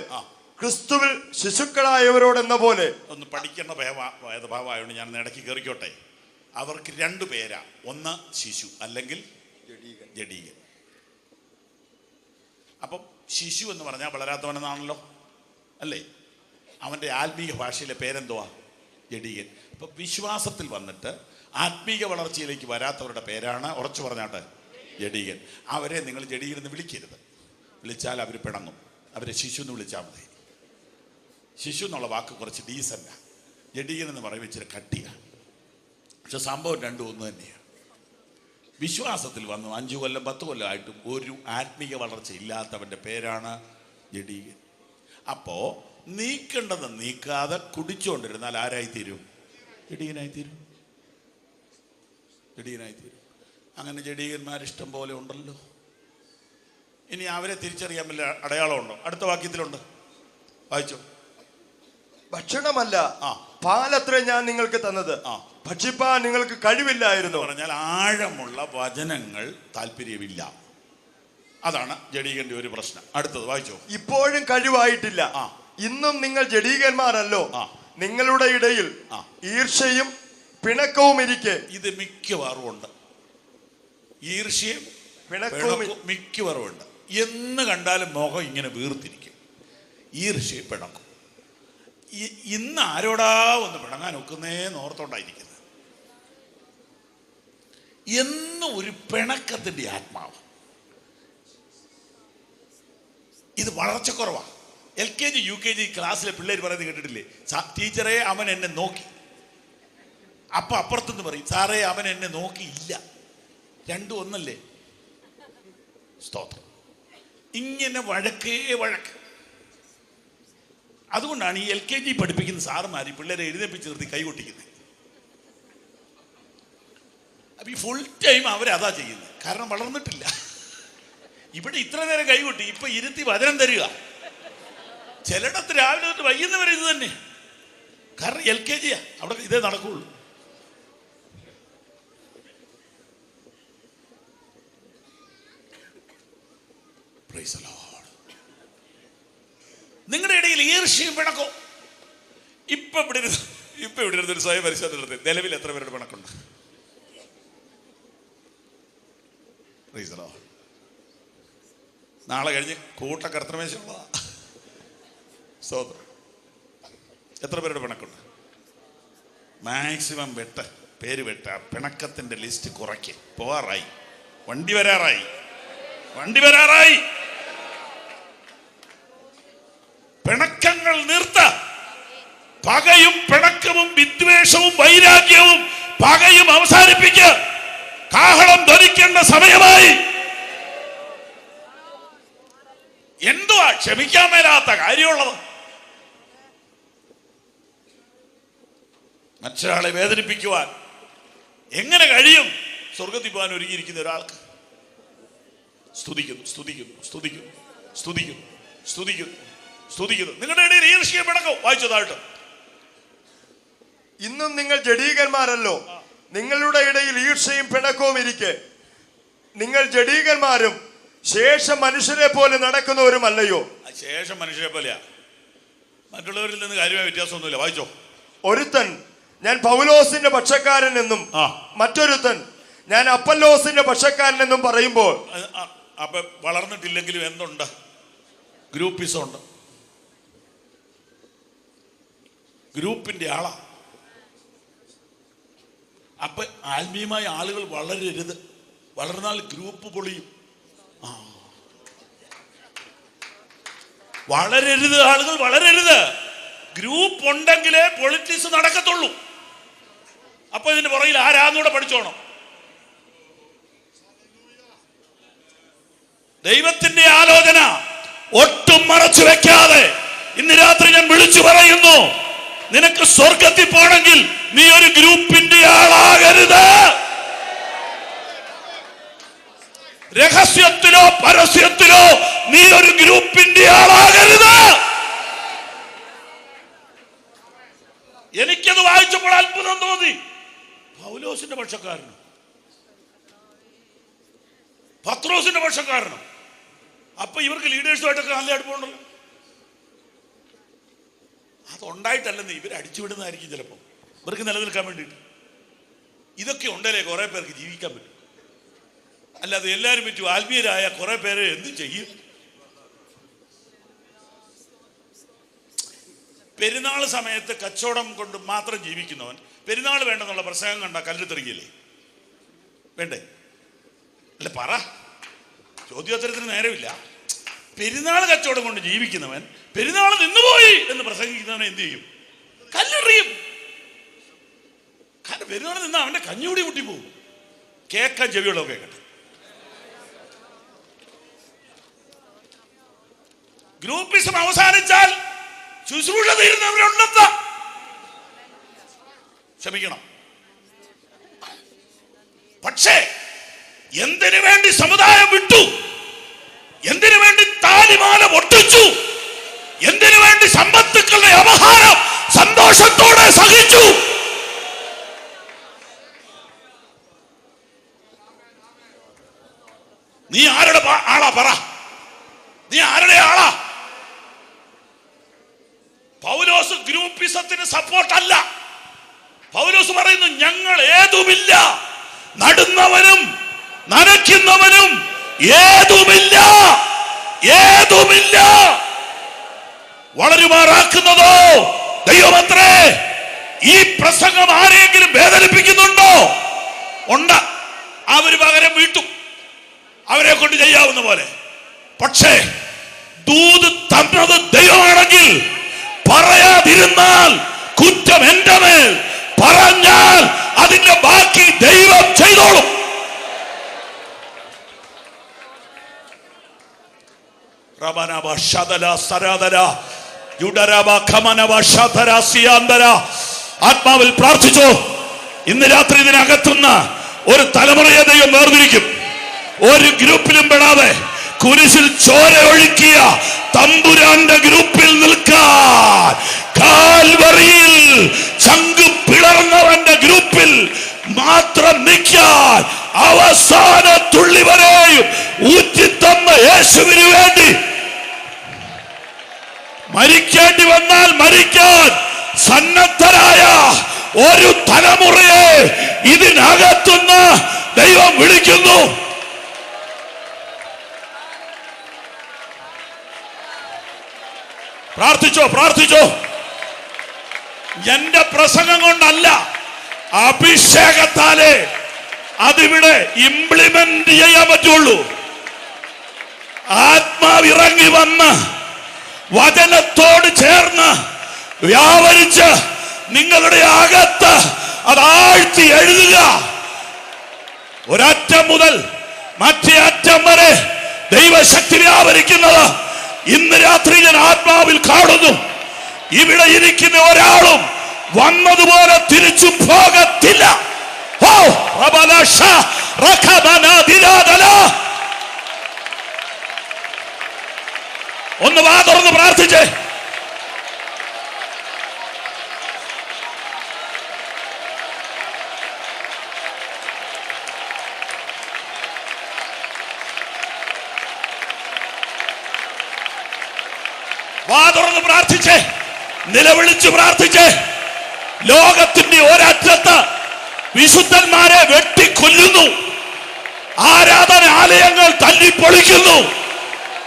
ക്രിസ്തുവിൽ ശിശുക്കളായവരോട് എന്ന പോലെ. ഒന്ന് പഠിക്കേണ്ട ഭാവമായതുകൊണ്ട് ഞാൻ ഇടയ്ക്ക് കയറിക്കോട്ടെ. അവർക്ക് 2 പേരാ. ഒന്ന് ശിശു, അല്ലെങ്കിൽ ജഡീകൻ. അപ്പം ശിശു എന്ന് പറഞ്ഞാൽ വളരാത്തവനെന്നാണല്ലോ, അല്ലേ? അവൻ്റെ ആത്മീയ ഭാഷയിലെ പേരെന്തുവാ? ജഡീകൻ. അപ്പം വിശ്വാസത്തിൽ വന്നിട്ട് ആത്മീക വളർച്ചയിലേക്ക് വരാത്തവരുടെ പേരാണ്, ഉറച്ചു പറഞ്ഞാട്ടെ, ജഡീകൻ. അവരെ നിങ്ങൾ ജഡീകൻ എന്ന് വിളിക്കരുത്. വിളിച്ചാൽ അവർ പിണങ്ങും. അവരെ ശിശു എന്ന് വിളിച്ചാൽ മതി. ശിശു എന്നുള്ള വാക്ക് കുറച്ച് ഡീസൻ്റാണ്. ജഡീകൻ എന്ന് പറയുമ്പോൾ ഇച്ചിരി കട്ടിയാണ്. പക്ഷെ സംഭവം രണ്ടും ഒന്ന് തന്നെയാണ്. വിശ്വാസത്തിൽ വന്നു 5 കൊല്ലം 10 കൊല്ലമായിട്ടും ഒരു ആത്മീക വളർച്ച ഇല്ലാത്തവൻ്റെ പേരാണ് ജഡീകൻ. അപ്പോൾ നീക്കേണ്ടത് നീക്കാതെ കുടിച്ചുകൊണ്ടിരുന്നാൽ ആരായിത്തീരും? ജഡീകനായിത്തീരും. ജഡീകനായിത്തീരും. അങ്ങനെ ജഡീകന്മാരിഷ്ടം പോലെ ഉണ്ടല്ലോ. ഇനി അവരെ തിരിച്ചറിയാൻ വല്ല അടയാളമുണ്ടോ? അടുത്ത വാക്യത്തിലുണ്ട്, വായിച്ചോ. ഭക്ഷണമല്ല, പാലത്രേ ഞാൻ നിങ്ങൾക്ക് തന്നത്, ഭക്ഷിപ്പാൻ നിങ്ങൾക്ക് കഴിവില്ലായിരുന്നു. പറഞ്ഞാൽ ആഴമുള്ള വചനങ്ങൾ താല്പര്യമില്ല. അതാണ് ജഡീകന്റെ ഒരു പ്രശ്നം. അടുത്തത് വായിച്ചോ. ഇപ്പോഴും കഴിവായിട്ടില്ല. ഇന്നും നിങ്ങൾ ജഡീകന്മാരല്ലോ. നിങ്ങളുടെ ഇടയിൽ ഈർഷ്യയും പിണക്കവും ഇരിക്കെ. ഇത് മിക്കവാറും ഉണ്ട്. ഈർഷ്യയും പിണക്കവും മിക്കവാറും ഉണ്ട്. എന്ന് കണ്ടാലും മുഖം ഇങ്ങനെ വീർത്തിരിക്കും. ഈർഷ്യയും പിണക്കും. ഇന്ന് ആരോടാ ഒന്ന് പിണങ്ങാൻ ഒക്കുന്നേന്ന് ഓർത്തോണ്ടായിരിക്കുന്നത്. എന്നും ഒരു പിണക്കത്തിൻ്റെ ആത്മാവ്. ഇത് വളർച്ചക്കുറവാണ്. LKG UKG ക്ലാസ്സിലെ പിള്ളേർ പറയുന്നത് കേട്ടിട്ടില്ലേ? ടീച്ചറെ അവൻ എന്നെ നോക്കി. അപ്പം അപ്പുറത്തുനിന്ന് പറയും, സാറേ അവൻ എന്നെ നോക്കിയില്ല. രണ്ടും ഒന്നല്ലേ? സ്തോത്രം. ഇങ്ങനെ വഴക്കേ വഴക്ക്. അതുകൊണ്ടാണ് ഈ LKG പഠിപ്പിക്കുന്ന സാറുമാർ ഈ പിള്ളേരെ എഴുന്നേപ്പിച്ച് നിർത്തി കൈകൊട്ടിക്കുന്നത്. അപ്പം ഈ ഫുൾ ടൈം അവരതാ ചെയ്യുന്നത്. കാരണം വളർന്നിട്ടില്ല. ഇവിടെ ഇത്ര നേരം കൈകൊട്ടി, ഇപ്പൊ ഇരുത്തി വചനം തരിക. ചിലയിടത്ത് രാവിലെ തൊട്ട് വൈകുന്നവരെ ഇത് തന്നെ. കാരണം LKG അവിടെ ഇതേ നടക്കുകയുള്ളൂ. Price the Lord. നിങ്ങളുടെ ഇടയിൽ ഈർഷ്യയും പിണക്കോ? ഇപ്പൊ ഇവിടെ ഇരുന്നൊരു സ്വയം പരിശോധന നടത്തി. നിലവിൽ എത്ര പേരുടെ പിണക്കുണ്ട്? Price the Lord. നാളെ കഴിഞ്ഞ് കൂട്ടക്കർത്തമേശുള്ളതാ. സ്തോത്രം. എത്ര പേരുടെ പിണക്കുണ്ട്? മാക്സിമം പേര് വെട്ട. പിണക്കത്തിന്റെ ലിസ്റ്റ് കുറയ്ക്ക്. പോവാറായി, വണ്ടി വരാറായി. പിണക്കങ്ങൾ നിർത്ത. പകയും പിണക്കവും വിദ്വേഷവും വൈരാഗ്യവും പകയും അവസാനിപ്പിക്കുക. കാഹളം ധ്വനിക്കേണ്ട സമയമായി. എന്തുവാ ക്ഷമിക്കാൻ മേലാത്ത കാര്യമുള്ളത്? മറ്റൊരാളെ വേദനിപ്പിക്കുവാൻ എങ്ങനെ കഴിയും? സ്വർഗത്തിൽ പോകാൻ ഒരുങ്ങിയിരിക്കുന്ന ഒരാൾക്ക് സ്തുതിക്കുന്നു. നിങ്ങളുടെ ഇടയിൽ ഈർഷ്യ പിണക്കോ? വായിച്ചതായിട്ട്. ഇന്നും നിങ്ങൾ ജഡീകന്മാരല്ലോ, നിങ്ങളുടെ ഇടയിൽ ഈർഷ്യയും പിണക്കവും ഇരിക്കെ നിങ്ങൾ ജഡീകന്മാരും ശേഷം മനുഷ്യരെ പോലെ നടക്കുന്നവരുമല്ലയോ? ശേഷം മനുഷ്യരെ പോലെയാ. മറ്റുള്ളവരിൽ നിന്ന് കാര്യമായ വ്യത്യാസമൊന്നുമില്ല. വായിച്ചോ. ഒരുത്തൻ ഞാൻ പൗലോസിന്റെ പക്ഷക്കാരൻ എന്നും മറ്റൊരുത്തൻ ഞാൻ അപ്പല്ലോസിന്റെ പക്ഷക്കാരൻ എന്നും പറയുമ്പോൾ അപ്പൊ വളർന്നിട്ടില്ലെങ്കിലും എന്തുണ്ട്? ഗ്രൂപ്പിസം ഉണ്ട്. ഗ്രൂപ്പിന്റെ ആളാ. അപ്പൊ ആത്മീയമായ ആളുകൾ വളരരുത്. വളർന്നാൽ ഗ്രൂപ്പ് പൊളിയും. വളരരുത്, ആളുകൾ വളരരുത്. ഗ്രൂപ്പ് ഉണ്ടെങ്കിലേ പൊളിറ്റിക്സ് നടക്കത്തുള്ളൂ. അപ്പൊ ഇതിന്റെ പുറകിൽ ആരാന്നൂടെ പഠിച്ചോണം. ദൈവത്തിന്റെ ആലോചന ഒട്ടും മറച്ചു വെക്കാതെ ഇന്ന് രാത്രി ഞാൻ വിളിച്ചു പറയുന്നു, നിനക്ക് സ്വർഗത്തിൽ പോകണമെങ്കിൽ നീ ഒരു ഗ്രൂപ്പിന്റെ ആളാകരുത്. രഹസ്യത്തിലോ പരസ്യത്തിലോ നീ ഒരു ഗ്രൂപ്പിന്റെ ആളാകരുത്. എനിക്കത് വായിച്ചപ്പോൾ അത്ഭുതം തോന്നി. പൗലോസിന്റെ പക്ഷക്കാരനും പത്രോസിന്റെ പക്ഷക്കാരനും. അപ്പൊ ഇവർക്ക് ലീഡേഴ്സുമായിട്ടൊക്കെ നല്ല അടുപ്പമുണ്ടല്ലോ. അതുണ്ടായിട്ടല്ലെന്ന് ഇവർ അടിച്ചുവിടുന്നതായിരിക്കും ചിലപ്പോൾ, ഇവർക്ക് നിലനിൽക്കാൻ വേണ്ടിയിട്ട്. ഇതൊക്കെ ഉണ്ടല്ലേ കുറെ പേർക്ക് ജീവിക്കാൻ പറ്റും. അല്ലാതെ എല്ലാവരും പറ്റും. ആത്മീയരായ കുറെ പേര് എന്ത് ചെയ്യും? പെരുന്നാൾ സമയത്ത് കച്ചവടം കൊണ്ട് മാത്രം ജീവിക്കുന്നവൻ പെരുന്നാൾ വേണ്ടെന്നുള്ള പ്രസംഗം കണ്ട കല്ലെടുത്തെറിയില്ലേ? വേണ്ടേ? അല്ല പറ, ചോദ്യോത്തരത്തിന് നേരമില്ല. പെരുന്നാൾ കച്ചവടം കൊണ്ട് ജീവിക്കുന്നവൻ പെരുന്നാൾ നിന്നുപോയി എന്ന് പ്രസംഗിക്കുന്നവനെ എന്ത് ചെയ്യും? കല്ലെറിയും. കാരണം പെരുന്നാൾ നിന്ന് അവന്റെ കഞ്ഞൂടി മുട്ടിപ്പോകും. കേൾക്കാൻ ചെവിയുള്ളോ കേൾക്കട്ടെ. ഗ്രൂപ്പിസം അവസാനിച്ചാൽ ശുശ്രൂഷ തീരുന്നവരുണ്ടെന്ന് ക്ഷമിക്കണം. പക്ഷേ എന്തിനു വേണ്ടി സമുദായം വിട്ടു? എന്തിനു വേണ്ടി താലിമാല പൊട്ടിച്ചു? എന്തിനു വേണ്ടി സമ്പത്തുക്കളുടെ അപഹാരം സന്തോഷത്തോടെ സഹിച്ചു? നീ ആരുടെ ആളാ? പറ, നീ ആരുടെ ആളാ? പൗലോസ് ഗ്രൂപ്പിസത്തിന് സപ്പോർട്ടല്ല. പൗലോസ് പറയുന്നു, ഞങ്ങൾ ഏതുമില്ല, നടുന്നവനും നനയ്ക്കുന്നവനും ഏതുമില്ല. വളരുമാറാക്കുന്നതോ ദൈവമത്രേ. ഈ പ്രസംഗം ആരെങ്കിലും വേദനിപ്പിക്കുന്നുണ്ടോ? ഉണ്ട്. അവര് പകരം വീട്ടും, അവരെ കൊണ്ട് ചെയ്യാവുന്ന പോലെ. പക്ഷേ ദൂത് തന്നത് ദൈവമാണെങ്കിൽ പറയാതിരുന്നാൽ കുറ്റം എന്റെ മേൽ, പറഞ്ഞാൽ അതിന്റെ ബാക്കി ദൈവം ചെയ്തോളും. ആത്മാവിൽ പ്രാർത്ഥിച്ചോ. ഇന്ന് രാത്രി ഇതിനകത്തുന്ന ഒരു തലമുറയെ ദൈവം വേർതിരിക്കും. ഒരു ഗ്രൂപ്പിലും പെടാതെ കുരിശിൽ ചോര ഒഴുക്കിയ തമ്പുരാന്റെ ഗ്രൂപ്പിൽ നിൽക്കാൻ, കാൽവറിയിൽ ചങ്കു പിളർന്നവന്റെ ഗ്രൂപ്പിൽ മാത്രം നിൽക്കാൻ, അവസാന തുള്ളി വരെയും ഊറ്റിത്തന്ന യേശുവിന് വേണ്ടി മരിക്കേണ്ടി വന്നാൽ മരിക്കാൻ സന്നദ്ധരായ ഒരു തലമുറയെ ഇതിനകത്തുനിന്ന് ദൈവം വിളിക്കുന്നു. പ്രാർത്ഥിച്ചോ, പ്രാർത്ഥിച്ചോ. എന്റെ പ്രസംഗം കൊണ്ടല്ല, അഭിഷേകത്താലേ അതിവിടെ ഇംപ്ലിമെന്റ് ചെയ്യാൻ പറ്റുള്ളൂ. ആത്മാവിറങ്ങി വന്ന് വചനത്തോട് ചേർന്ന് വ്യാപരിച്ച് നിങ്ങളുടെ അകത്ത് അതാഴ്ത്തി എഴുതുക. ഒരറ്റം മുതൽ മറ്റേ അറ്റം വരെ ദൈവശക്തി വ്യാപരിക്കുന്നത് ഇന്ന് രാത്രി ഞാൻ ആത്മാവിൽ കാണുന്നു. ഇവിടെ ഇരിക്കുന്ന ഒരാളും വന്നതുപോലെ തിരിച്ചു പോകത്തില്ല. ഒന്ന് വാ തുറന്ന് പ്രാർത്ഥിച്ചേ. വാ തുറന്ന് പ്രാർത്ഥിച്ചേ, നിലവിളിച്ച് പ്രാർത്ഥിച്ചേ. ലോകത്തിന്റെ ഒരറ്റത്ത് വിശുദ്ധന്മാരെ വെട്ടിക്കൊല്ലുന്നു, ആരാധനാലയങ്ങൾ തല്ലിപ്പൊളിക്കുന്നു.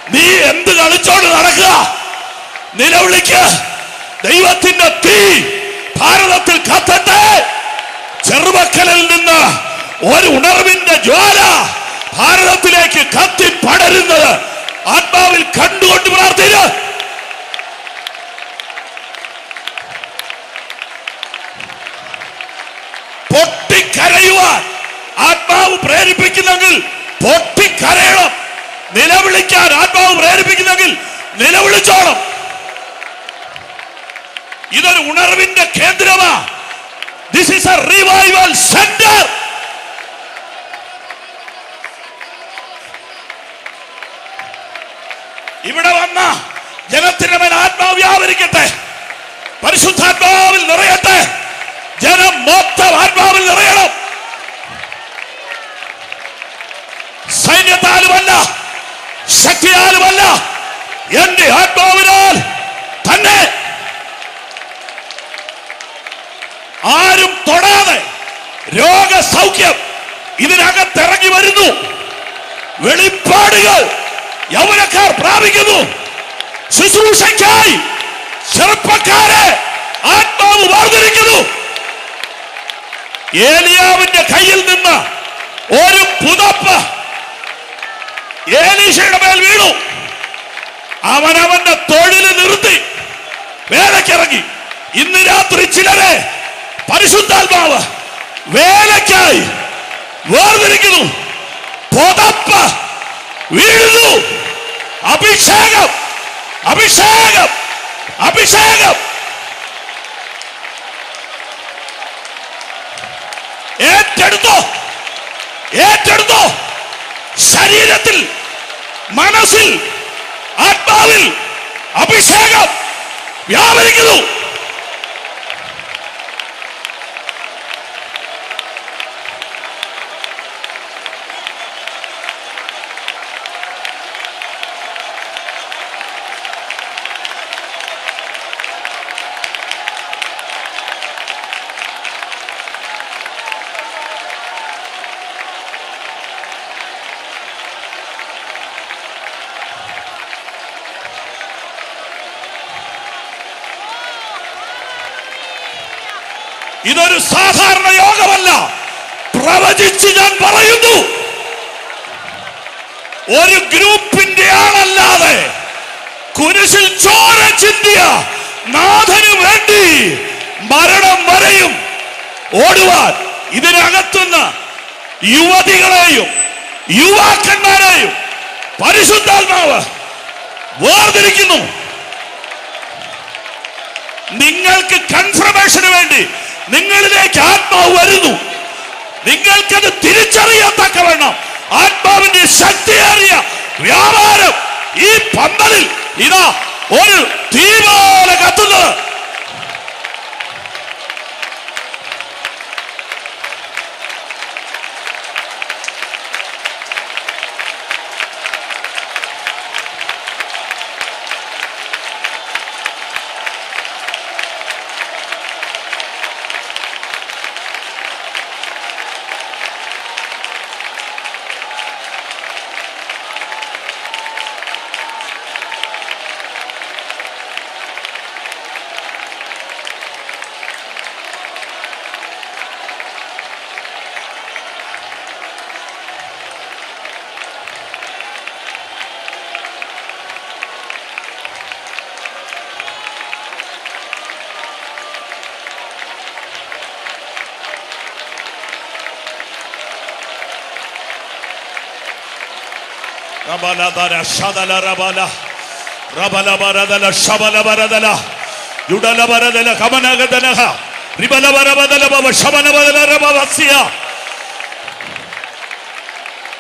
നീ എന്ത് കളിച്ചോണ്ട് നടക്കുക? നിലവിളിക്ക്. ദൈവത്തിന്റെ തീ ഭാരതത്തിൽ കത്തട്ടെ. ചെറുമക്കലിൽ നിന്ന് ഒരു ഉണർവിന്റെ ജ്വാല ഭാരതത്തിലേക്ക് കത്തി പടരുന്നത് ആത്മാവിൽ കണ്ടുകൊണ്ട് പ്രാർത്ഥിക്കുക. പൊട്ടിക്കരയുവാൻ ആത്മാവ് പ്രേരിപ്പിക്കുന്നെങ്കിൽ പൊട്ടിക്കരയണം. നിലവിളിക്കാൻ ആത്മാവ് പ്രേരിപ്പിക്കുന്നെങ്കിൽ നിലവിളിച്ചോണം. ഇതൊരു ഉണർവിന്റെ കേന്ദ്രമാ. This is a revival centre. ഇവിടെ വന്ന ജനത്തിന്റെ മേൽ ആത്മാവ് വ്യാപരിക്കട്ടെ, പരിശുദ്ധാത്മാവിൽ നിറയട്ടെ. ജനം മൊത്തം ആത്മാവിൽ നിറയണം. സൈന്യത്താലുമല്ല, ശക്തിയാലുമല്ല, എന്റെ ആത്മാവിനാൽ തന്നെ. ആരും തൊടാതെ രോഗസൗഖ്യം ഇതിനകത്തിറങ്ങി വരുന്നു. വെളിപ്പാടുകൾ യൗവനക്കാർ പ്രാപിക്കുന്നു. ശുശ്രൂഷയ്ക്കായി ചെറുപ്പക്കാരെ ആത്മാവ് വേർതിരിക്കുന്നു. ഏലിയാവിന്റെ കയ്യിൽ നിന്ന് ഒരു പുതപ്പ് ഏലീശയുടെ മേൽ വീണു. അവനവന്റെ തൊഴിൽ നിർത്തി വേലക്കിറങ്ങി. ഇന്ന് രാത്രി ചിലരെ പരിശുദ്ധാത്മാവ് വേലക്കായി വേർതിരിക്കുന്നു. പുതപ്പ് വീഴുന്നു. അഭിഷേകം, അഭിഷേകം, അഭിഷേകം. ഏറ്റെടുത്തോ, ഏറ്റെടുത്തോ. ശരീരത്തിൽ, മനസ്സിൽ, ആത്മാവിൽ അഭിഷേകം വ്യാപരിക്കുന്നു. ഇതൊരു സാധാരണ യോഗമല്ല. പ്രവചിച്ച് ഞാൻ പറയുന്നു, ഒരു ഗ്രൂപ്പിന്റെ ആളല്ലാതെ കുരിശിൽ ചോര ചിന്തിയ നാഥന് വേണ്ടി മരണം വരെയും ഓടുവാൻ ഇതിനകത്തുനിന്ന് യുവതികളെയും യുവാക്കന്മാരെയും പരിശുദ്ധാത്മാവ് വേർതിരിക്കുന്നു. നിങ്ങൾക്ക് കൺഫർമേഷന് വേണ്ടി നിങ്ങളിലേക്ക് ആത്മാവ് വരുന്നു. നിങ്ങൾക്കത് തിരിച്ചറിയത്തക്കവണ്ണം ആത്മാവിന്റെ ശക്തിയേറിയ വ്യാപാരം ഈ പന്തലിൽ ഇതാ ഒരു തീ പോലെ കത്തുന്നത്.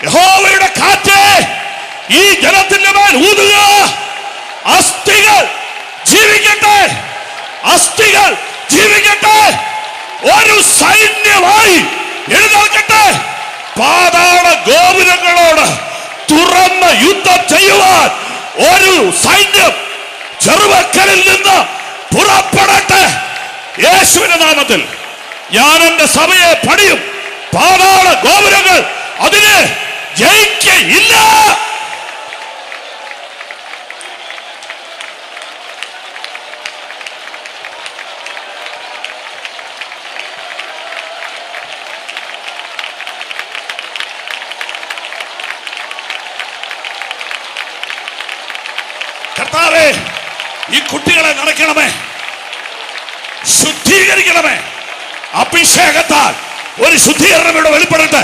യഹോവയുടെ കാറ്റ് ഈ ജനത്തിന്റെ മേൽ ഊതുക. അസ്ഥികൾ ജീവിക്കട്ടെ, അസ്ഥികൾ ജീവിക്കട്ടെ, ഒരു സൈന്യമായി എഴുന്നേൽക്കട്ടെ. പാതാള ഗോപുരങ്ങളോട് തുറന്ന് യുദ്ധം ചെയ്യുവാൻ ഒരു സൈന്യം ചെറുവക്കലിൽ നിന്ന് പുറപ്പെടട്ടെ. യേശുവിന്റെ നാമത്തിൽ ഞാൻ എന്റെ സഭയെ പണിയും. പാതാള ഗോപുരങ്ങൾ അതിനെ ജയിക്കയില്ല. കർത്താവേ, ഈ കുട്ടികളെ നിറയ്ക്കണമേ, ശുദ്ധീകരിക്കണമേ. അഭിഷേകത്താൽ ഒരു ശുദ്ധീകരണം ഇവിടെ വെളിപ്പെടട്ടെ.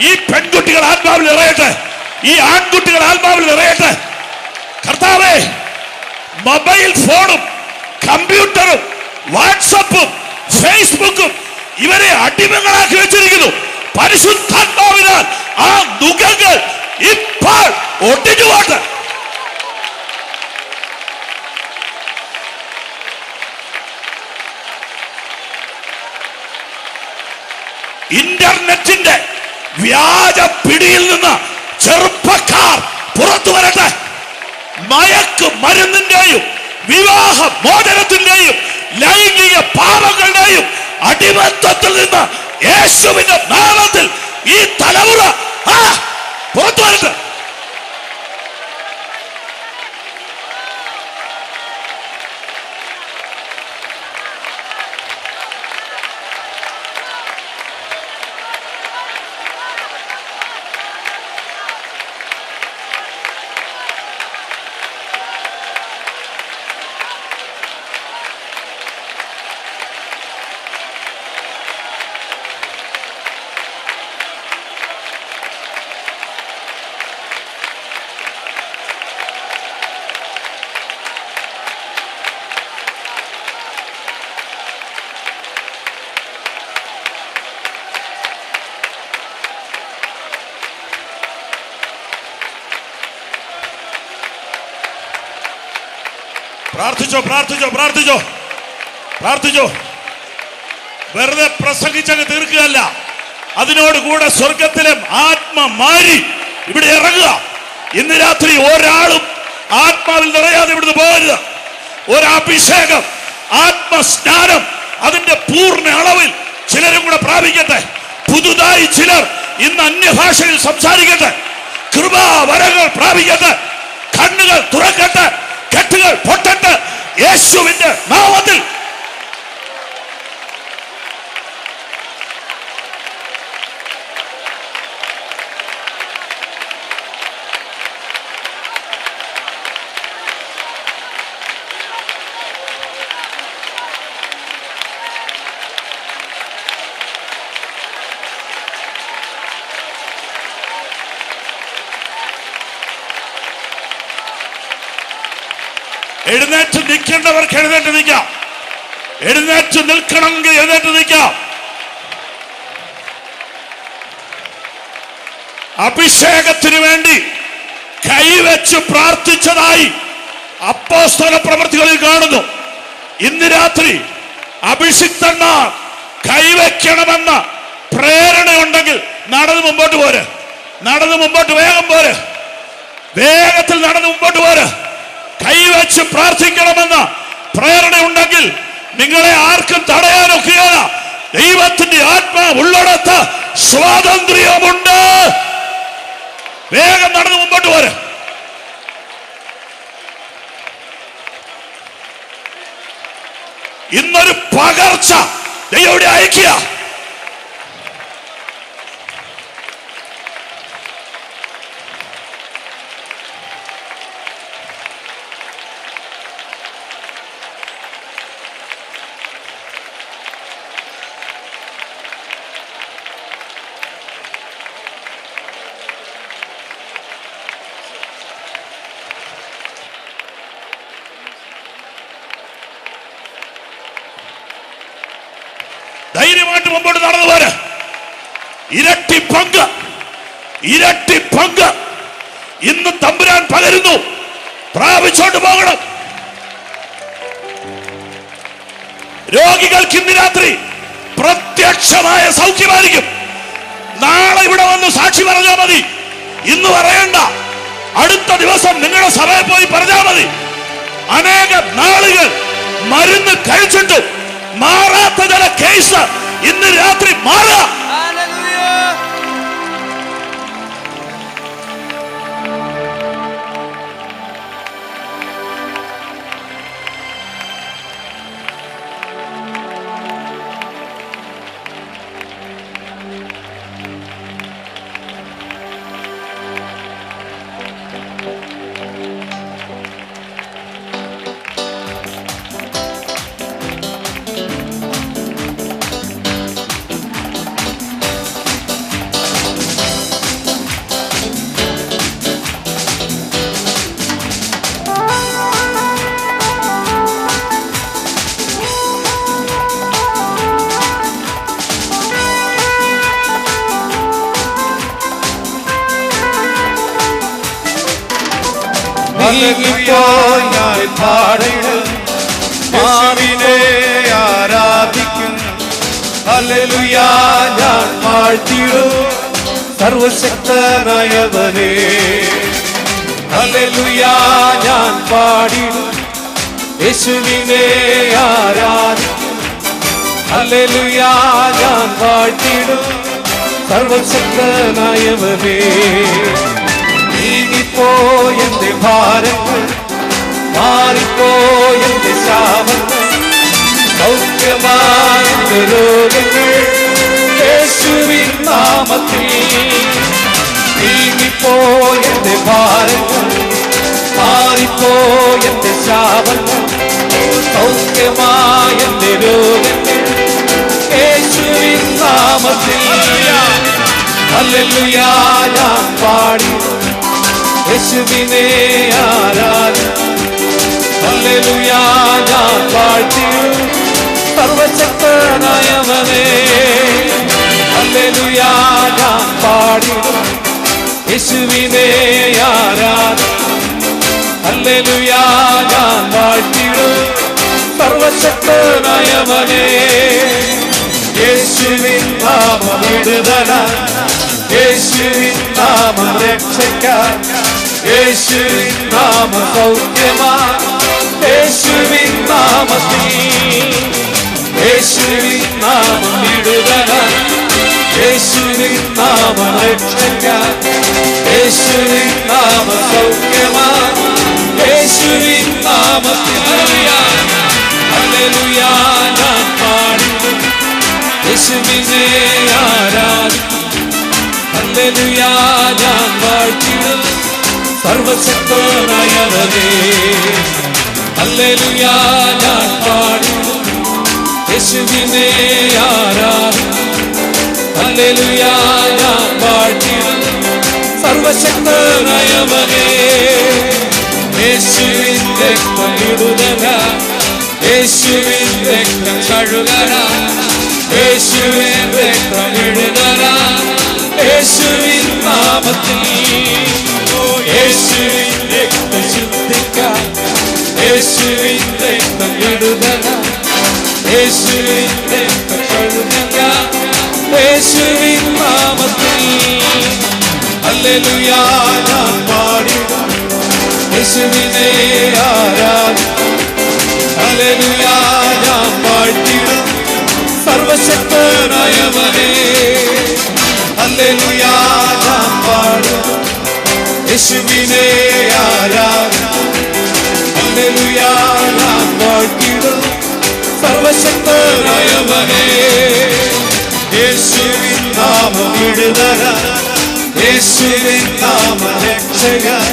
ഈ പെൺകുട്ടികൾ ആത്മാവിൽ നിറയട്ടെ, ഈ ആൺകുട്ടികൾ ആത്മാവിൽ നിറയട്ടെ. കർത്താവേ, മൊബൈൽ ഫോണും കമ്പ്യൂട്ടറും വാട്സപ്പും ഫേസ്ബുക്കും ഇവരെ അടിമകളാക്കി വെച്ചിരിക്കുന്നു. പരിശുദ്ധാത്മാവിനാൽ ആ നുകങ്ങൾ ഇപ്പോൾ ഒട്ടിഞ്ഞുപോട്ടെ. ഇന്റർനെറ്റിന്റെ വ്യാജ പിടിയിൽ നിന്ന് ചെറുപ്പക്കാർ പുറത്തു വരട്ടെ. മയക്ക് മരുന്നിന്റെയും വിവാഹ മോചനത്തിന്റെയും ലൈംഗിക പാപങ്ങളുടെയും അടിമത്തത്തിൽ നിന്ന് യേശുവിന്റെ നാമത്തിൽ ഈ തലമുറ പുറത്തു വരട്ടെ. പ്രാർത്ഥിച്ചോ, പ്രാർത്ഥിച്ചോ, പ്രാർത്ഥിച്ചോ, പ്രാർത്ഥിച്ചോ. വെറുതെ പ്രസംഗിച്ചങ്ങ് തീർക്കുകയല്ല, അതിനോട് കൂടെ സ്വർഗത്തിലെ ആത്മമാരി ഇവിടെ ഇറങ്ങുക. ഇന്ന് രാത്രി ഒരാളും ആത്മാവിൽ നിറയാതെ ഇവിടുന്ന് പോകരുത്. ഒരഭിഷേകം, ആത്മസ്നാനം അതിന്റെ പൂർണ്ണ അളവിൽ ചിലരും കൂടെ പ്രാപിക്കട്ടെ. പുതുതായി ചിലർ ഇന്ന് അന്യഭാഷയിൽ സംസാരിക്കട്ടെ. കൃപാവരങ്ങൾ പ്രാപിക്കട്ടെ. കണ്ണുകൾ തുറക്കട്ടെ. കെട്ടുകൾ പൊട്ടട്ടെ. യേശുവിന്റെ നാമത്തിൽ എഴുന്നേറ്റ് നിൽക്കേണ്ടവർക്ക് എഴുന്നേറ്റ് നിൽക്കാം. എഴുന്നേറ്റ് നിൽക്കണമെങ്കിൽ എഴുന്നേറ്റ് നിൽക്കാം. അഭിഷേകത്തിന് വേണ്ടി കൈവച്ച് പ്രാർത്ഥിച്ചതായി അപ്പോസ്തല പ്രവൃത്തികളിൽ കാണുന്നു. ഇന്ന് രാത്രി അഭിഷിക്തന്മാർ കൈവയ്ക്കണമെന്ന പ്രേരണയുണ്ടെങ്കിൽ നടന്ന് മുമ്പോട്ട് പോര്. നടന്ന് മുമ്പോട്ട് വേഗം പോര്. വേഗത്തിൽ നടന്ന് മുമ്പോട്ട് പോര്. കൈവച്ച് പ്രാർത്ഥിക്കണമെന്ന പ്രേരണയുണ്ടെങ്കിൽ നിങ്ങളെ ആർക്കും തടയാനൊക്കുകയില്ല. ദൈവത്തിന്റെ ആത്മാവ് ഉള്ളിടത്ത് സ്വാതന്ത്ര്യമുണ്ട്. വേഗം നടന്ന് മുമ്പോട്ട് പോര്. ഇന്നൊരു പകർച്ച ദൈവം അയക്കുക. ധൈര്യമായിട്ട് മുമ്പോട്ട് നടന്നു പോര്. ഇരട്ടി പങ്ക്, ഇരട്ടി പങ്ക് ഇന്ന് തമ്പുരാൻ പകരുന്നു. പ്രാപിച്ചോണ്ട് പോകണം. രോഗികൾക്ക് ഇന്ന് രാത്രി പ്രത്യക്ഷമായ സൗഖ്യമായിരിക്കും. നാളെ ഇവിടെ വന്ന് സാക്ഷി പറഞ്ഞാൽ മതി. ഇന്ന് പറയണ്ട, അടുത്ത ദിവസം നിങ്ങളുടെ സഭയിൽ പോയി പറഞ്ഞാൽ മതി. അനേക നാളുകൾ മരുന്ന് കഴിച്ചിട്ടും മാറാത്ത ചില കേസ് ഇന്ന് രാത്രി മാറുക. ഞാൻ പാടുന്നു, യേശുവിനെ ആരാധിക്കുന്നു. ഹല്ലേലൂയ ഞാൻ പാഴ്ത്തിടും സർവശക്തനായവനെ. ഹല്ലേലൂയ ഞാൻ പാടിടും യേശുവിനെ ആരാധിക്കുന്നു. ഹല്ലേലൂയ ഞാൻ പാഴ്ത്തിടും സർവശക്തനായവനെ. നീങ്ങിപ്പോയെന്റെ ഭാരങ്ങൾ, മാറിപ്പോയെന്റെ ശാപങ്ങൾ, സൗഖ്യമായെന്റെ രോഗങ്ങൾ യേശുവിൻ നാമത്തിൽ. നീങ്ങിപ്പോയെന്റെ ഭാരങ്ങൾ, മാറിപ്പോയെന്റെ ശാപങ്ങൾ, സൗഖ്യമായെന്റെ രോഗങ്ങൾ യേശുവിൻ നാമത്തിൽ. ഹല്ലേലൂയ ഞാൻ പാടിടും യേശുവിനെ ആരാധിക്കുന്നു. ഹല്ലേലൂയ ഞാൻ പാടിടും സർവശക്തനായവനെ. ഹല്ലേലൂയ ഞാൻ പാടിടും യേശുവിനെ ആരാധിക്കുന്നു. ഹല്ലേലൂയ ഞാൻ പാടിടും സർവശക്തനായവനെ. യേശുവിൻ നാമം വിടുതല, യേശുവിൻ നാമം രക്ഷയ്ക്കാൻ, യേശുവിൻ നാമം സൗഖ്യമാൻ, യേശുവിൻ നാമത്തിൽ. യേശുവിൻ നാമം വിടുതല, യേശുവിൻ നാമം രക്ഷയ്ക്കാൻ, യേശുവിൻ നാമം സൗഖ്യമാൻ, യേശുവിൻ നാമത്തിൽ. ഹല്ലേലൂയ ഞാൻ പാടിടും യേശുവിനെ ആരാധിക്കുന്നു. ഹല്ലേലൂയ ഞാൻ വാഴ്ത്തിടും സർവശക്തനായവനെ. ഹല്ലേലൂയ ഞാൻ പാടിടും യേശുവിനെ ആരാധിക്കുന്നു. ഹല്ലേലൂയ ഞാൻ വാഴ്ത്തിടും സർവശക്തനായവനെ. യേശുവിൻ രക്തം യേശുവിൻ രക്തം കഴുകണം, യേശുവിൻ രക്തം എഴുതണം, യേശുവിൻ നാമത്തിൽ യേശുവിൻ രക്തം ശുദ്ധിക്കാം, യേശുവിൻ രക്തം എഴുതണം, യേശുവിൻ രക്തം കഴുകണം, യേശുവിൻ നാമത്തിൽ ഹല്ലേലൂയ ഞാൻ പാടിടും, യേശുവിനെ ആരാധിക്കും, ഹല്ലേലൂയ ഞാൻ പാടിടും സർവശക്തനായവനെ, ഹല്ലേലൂയ ഞാൻ പാടിടും യേശുവിനെ ആരാധിക്കും, ഹല്ലേലൂയ ഞാൻ പാടിടും സർവശക്തനായവനെ, യേശുവിൻ നാമം വിടുതലാം, യേശുവിൻ നാമം രക്ഷകൻ,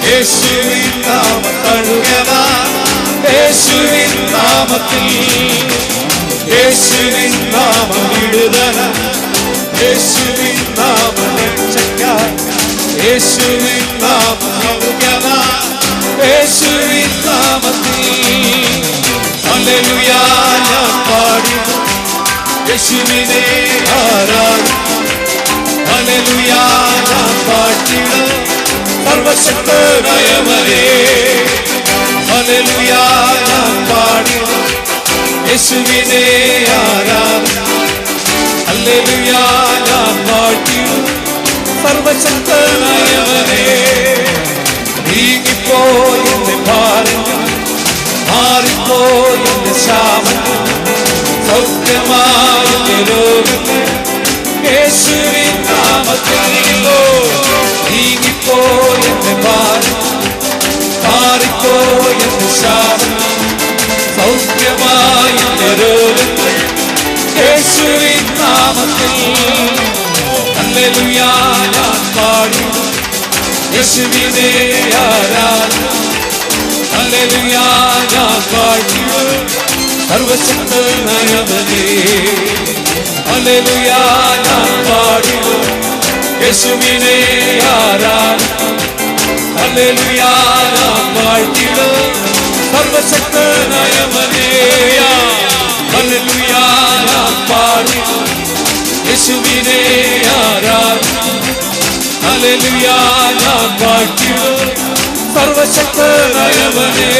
യേശുവിൻ നാമം കഴുകണം, യേശുവിൻ നാമത്തിൽ യേശുവിൻ നാമം വിടുതലാം, യേശുവിൻ നാമം രക്ഷകൻ, യേശുവിൻ നാമം കഴുകണം, യേശുവിൻ നാമത്തിൽ ഹല്ലേലൂയ ഞാൻ പാടിടും യേശുവിനെ ആരാധിക്കും, ഹല്ലേലൂയ ഞാൻ പാടിടും സർവശക്തനായവനെ, ഹല്ലേലൂയ ഞാൻ പാടിടും യേശുവിനെ ആരാധിക്കും, ഹല്ലേലൂയ ഞാൻ പാടിടും സർവശക്തനായവനെ, നീങ്ങിപ്പോയി എന്റെ ഭാരങ്ങൾ, മാറിപ്പോയി എന്റെ ശാപങ്ങൾ, സൗഖ്യമായ രോഗങ്ങൾ യേശുവിൻ നാമത്തിൽ നീങ്ങിപ്പോയി എന്റെ ഭാരങ്ങൾ, മാറിപ്പോയി എന്റെ ശാപങ്ങൾ, സൗഖ്യമായ രോഗങ്ങൾ യേശുവിൻ നാമത്തിൽ ഹല്ലേലൂയ ഞാൻ പാടിടും യേശുവിനെ ആരാധിക്കും, ഹല്ലേലൂയ ഞാൻ പാടിടും സർവശക്തനായവനെ, ഹല്ലേലൂയ ഞാൻ പാടിടും യേശുവിനെ ആരാധിക്കും, ഹല്ലേലൂയ ഞാൻ പാടിടും സർവശക്തനായവനെ, ഹല്ലേലൂയ ഞാൻ പാടിടും യേശുവിനെ ആരാധിക്കും, ഹല്ലേലൂയ ഞാൻ പാടിടും സർവശക്തനായവനെ,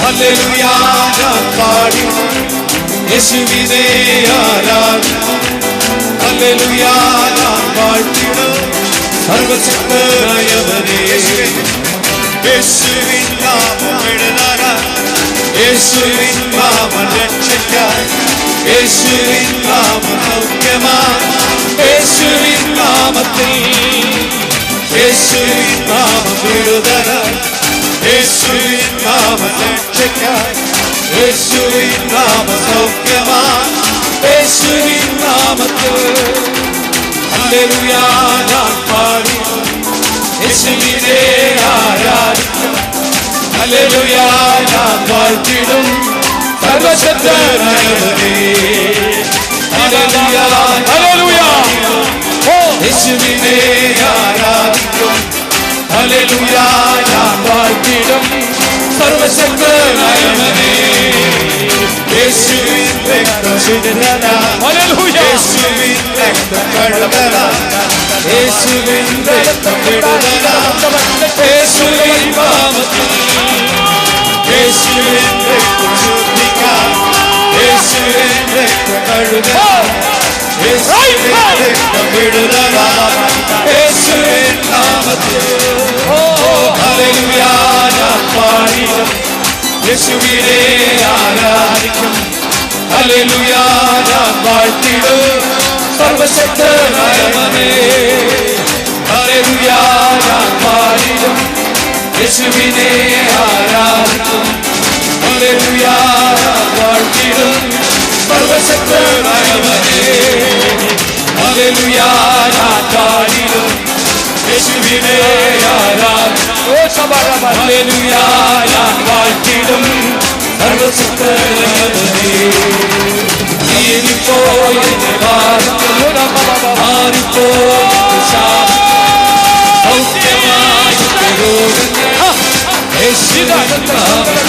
ഹല്ലേലൂയ ഞാൻ പാടിടും യേശുവിനെ ആരാധിക്കും, ഹല്ലേലൂയ ഞാൻ പാടിടും സർവശക്തനായവനെ, യേശുവിൻ നാമം എഴുതണം, യേശുവിൻ നാമം രക്ഷിക്കാൻ, യേശുവിൻ നാമം സൗഖ്യമാൻ, യേശുവിൻ നാമത്തിൽ യേശുവിൻ നാമം എഴുതണം, യേശുവിൻ നാമം രക്ഷിക്കാൻ, യേശുവിൻ നാമം സൗഖ്യമാൻ, യേശുവിൻ നാമത്തിൽ ഹല്ലേലൂയ ഞാൻ പാടിടും യേശുവിനെ ആരാധിക്കും, ഹല്ലേലൂയ ഞാൻ പാടിടും സർവശക്തനായവനെ, ഹല്ലേലൂയ ഹല്ലേലൂയ യേശുവിനെ ആരാധിക്കും, ഹല്ലേലൂയ ഞാൻ പാടിടും സർവശക്തനായവനെ, യേശുവിൻ രക്തം ശുദ്ധീകരണം, ഹല്ലേലൂയ യേശുവിൻ രക്തം കഴുകണം, യേശുവിൻ രക്തം വിടുതലാം, യേശുവിൻ നാമത്തിൽ യേശുവിൻ രക്തം ശുദ്ധിക്കാം, യേശുവിൻ രക്തം കഴുകണം, യേശുവിൻ രക്തം വിടുതലാം, യേശുവിൻ നാമത്തിൽ ഹല്ലേലൂയ ഞാൻ പാടിടും യേശുവിനെ ആരാധിക്കും, ഹല്ലേലൂയ ഞാൻ പാടിടും സർവശക്തനായവനെ, ഹല്ലേലൂയ ഞാൻ പാടിടും യേശുവിനെ ആരാധിക്കും, ഹല്ലേലൂയ ഞാൻ പാടിടും സർവശക്തനായവനെ, ഹല്ലേലൂയ ഞാൻ പാടിടും യേശുവിനെ ആരാധിക്കും, ഹല്ലേലൂയ ഞാൻ പാടിടും സർവശക്തനായവനെ, നീങ്ങിപ്പോയി എന്റെ ഭാരങ്ങൾ, മാറിപ്പോയി എന്റെ ശാപങ്ങൾ, സൗഖ്യമായ രോഗങ്ങൾ യേശുവിൻ നാമത്തിൽ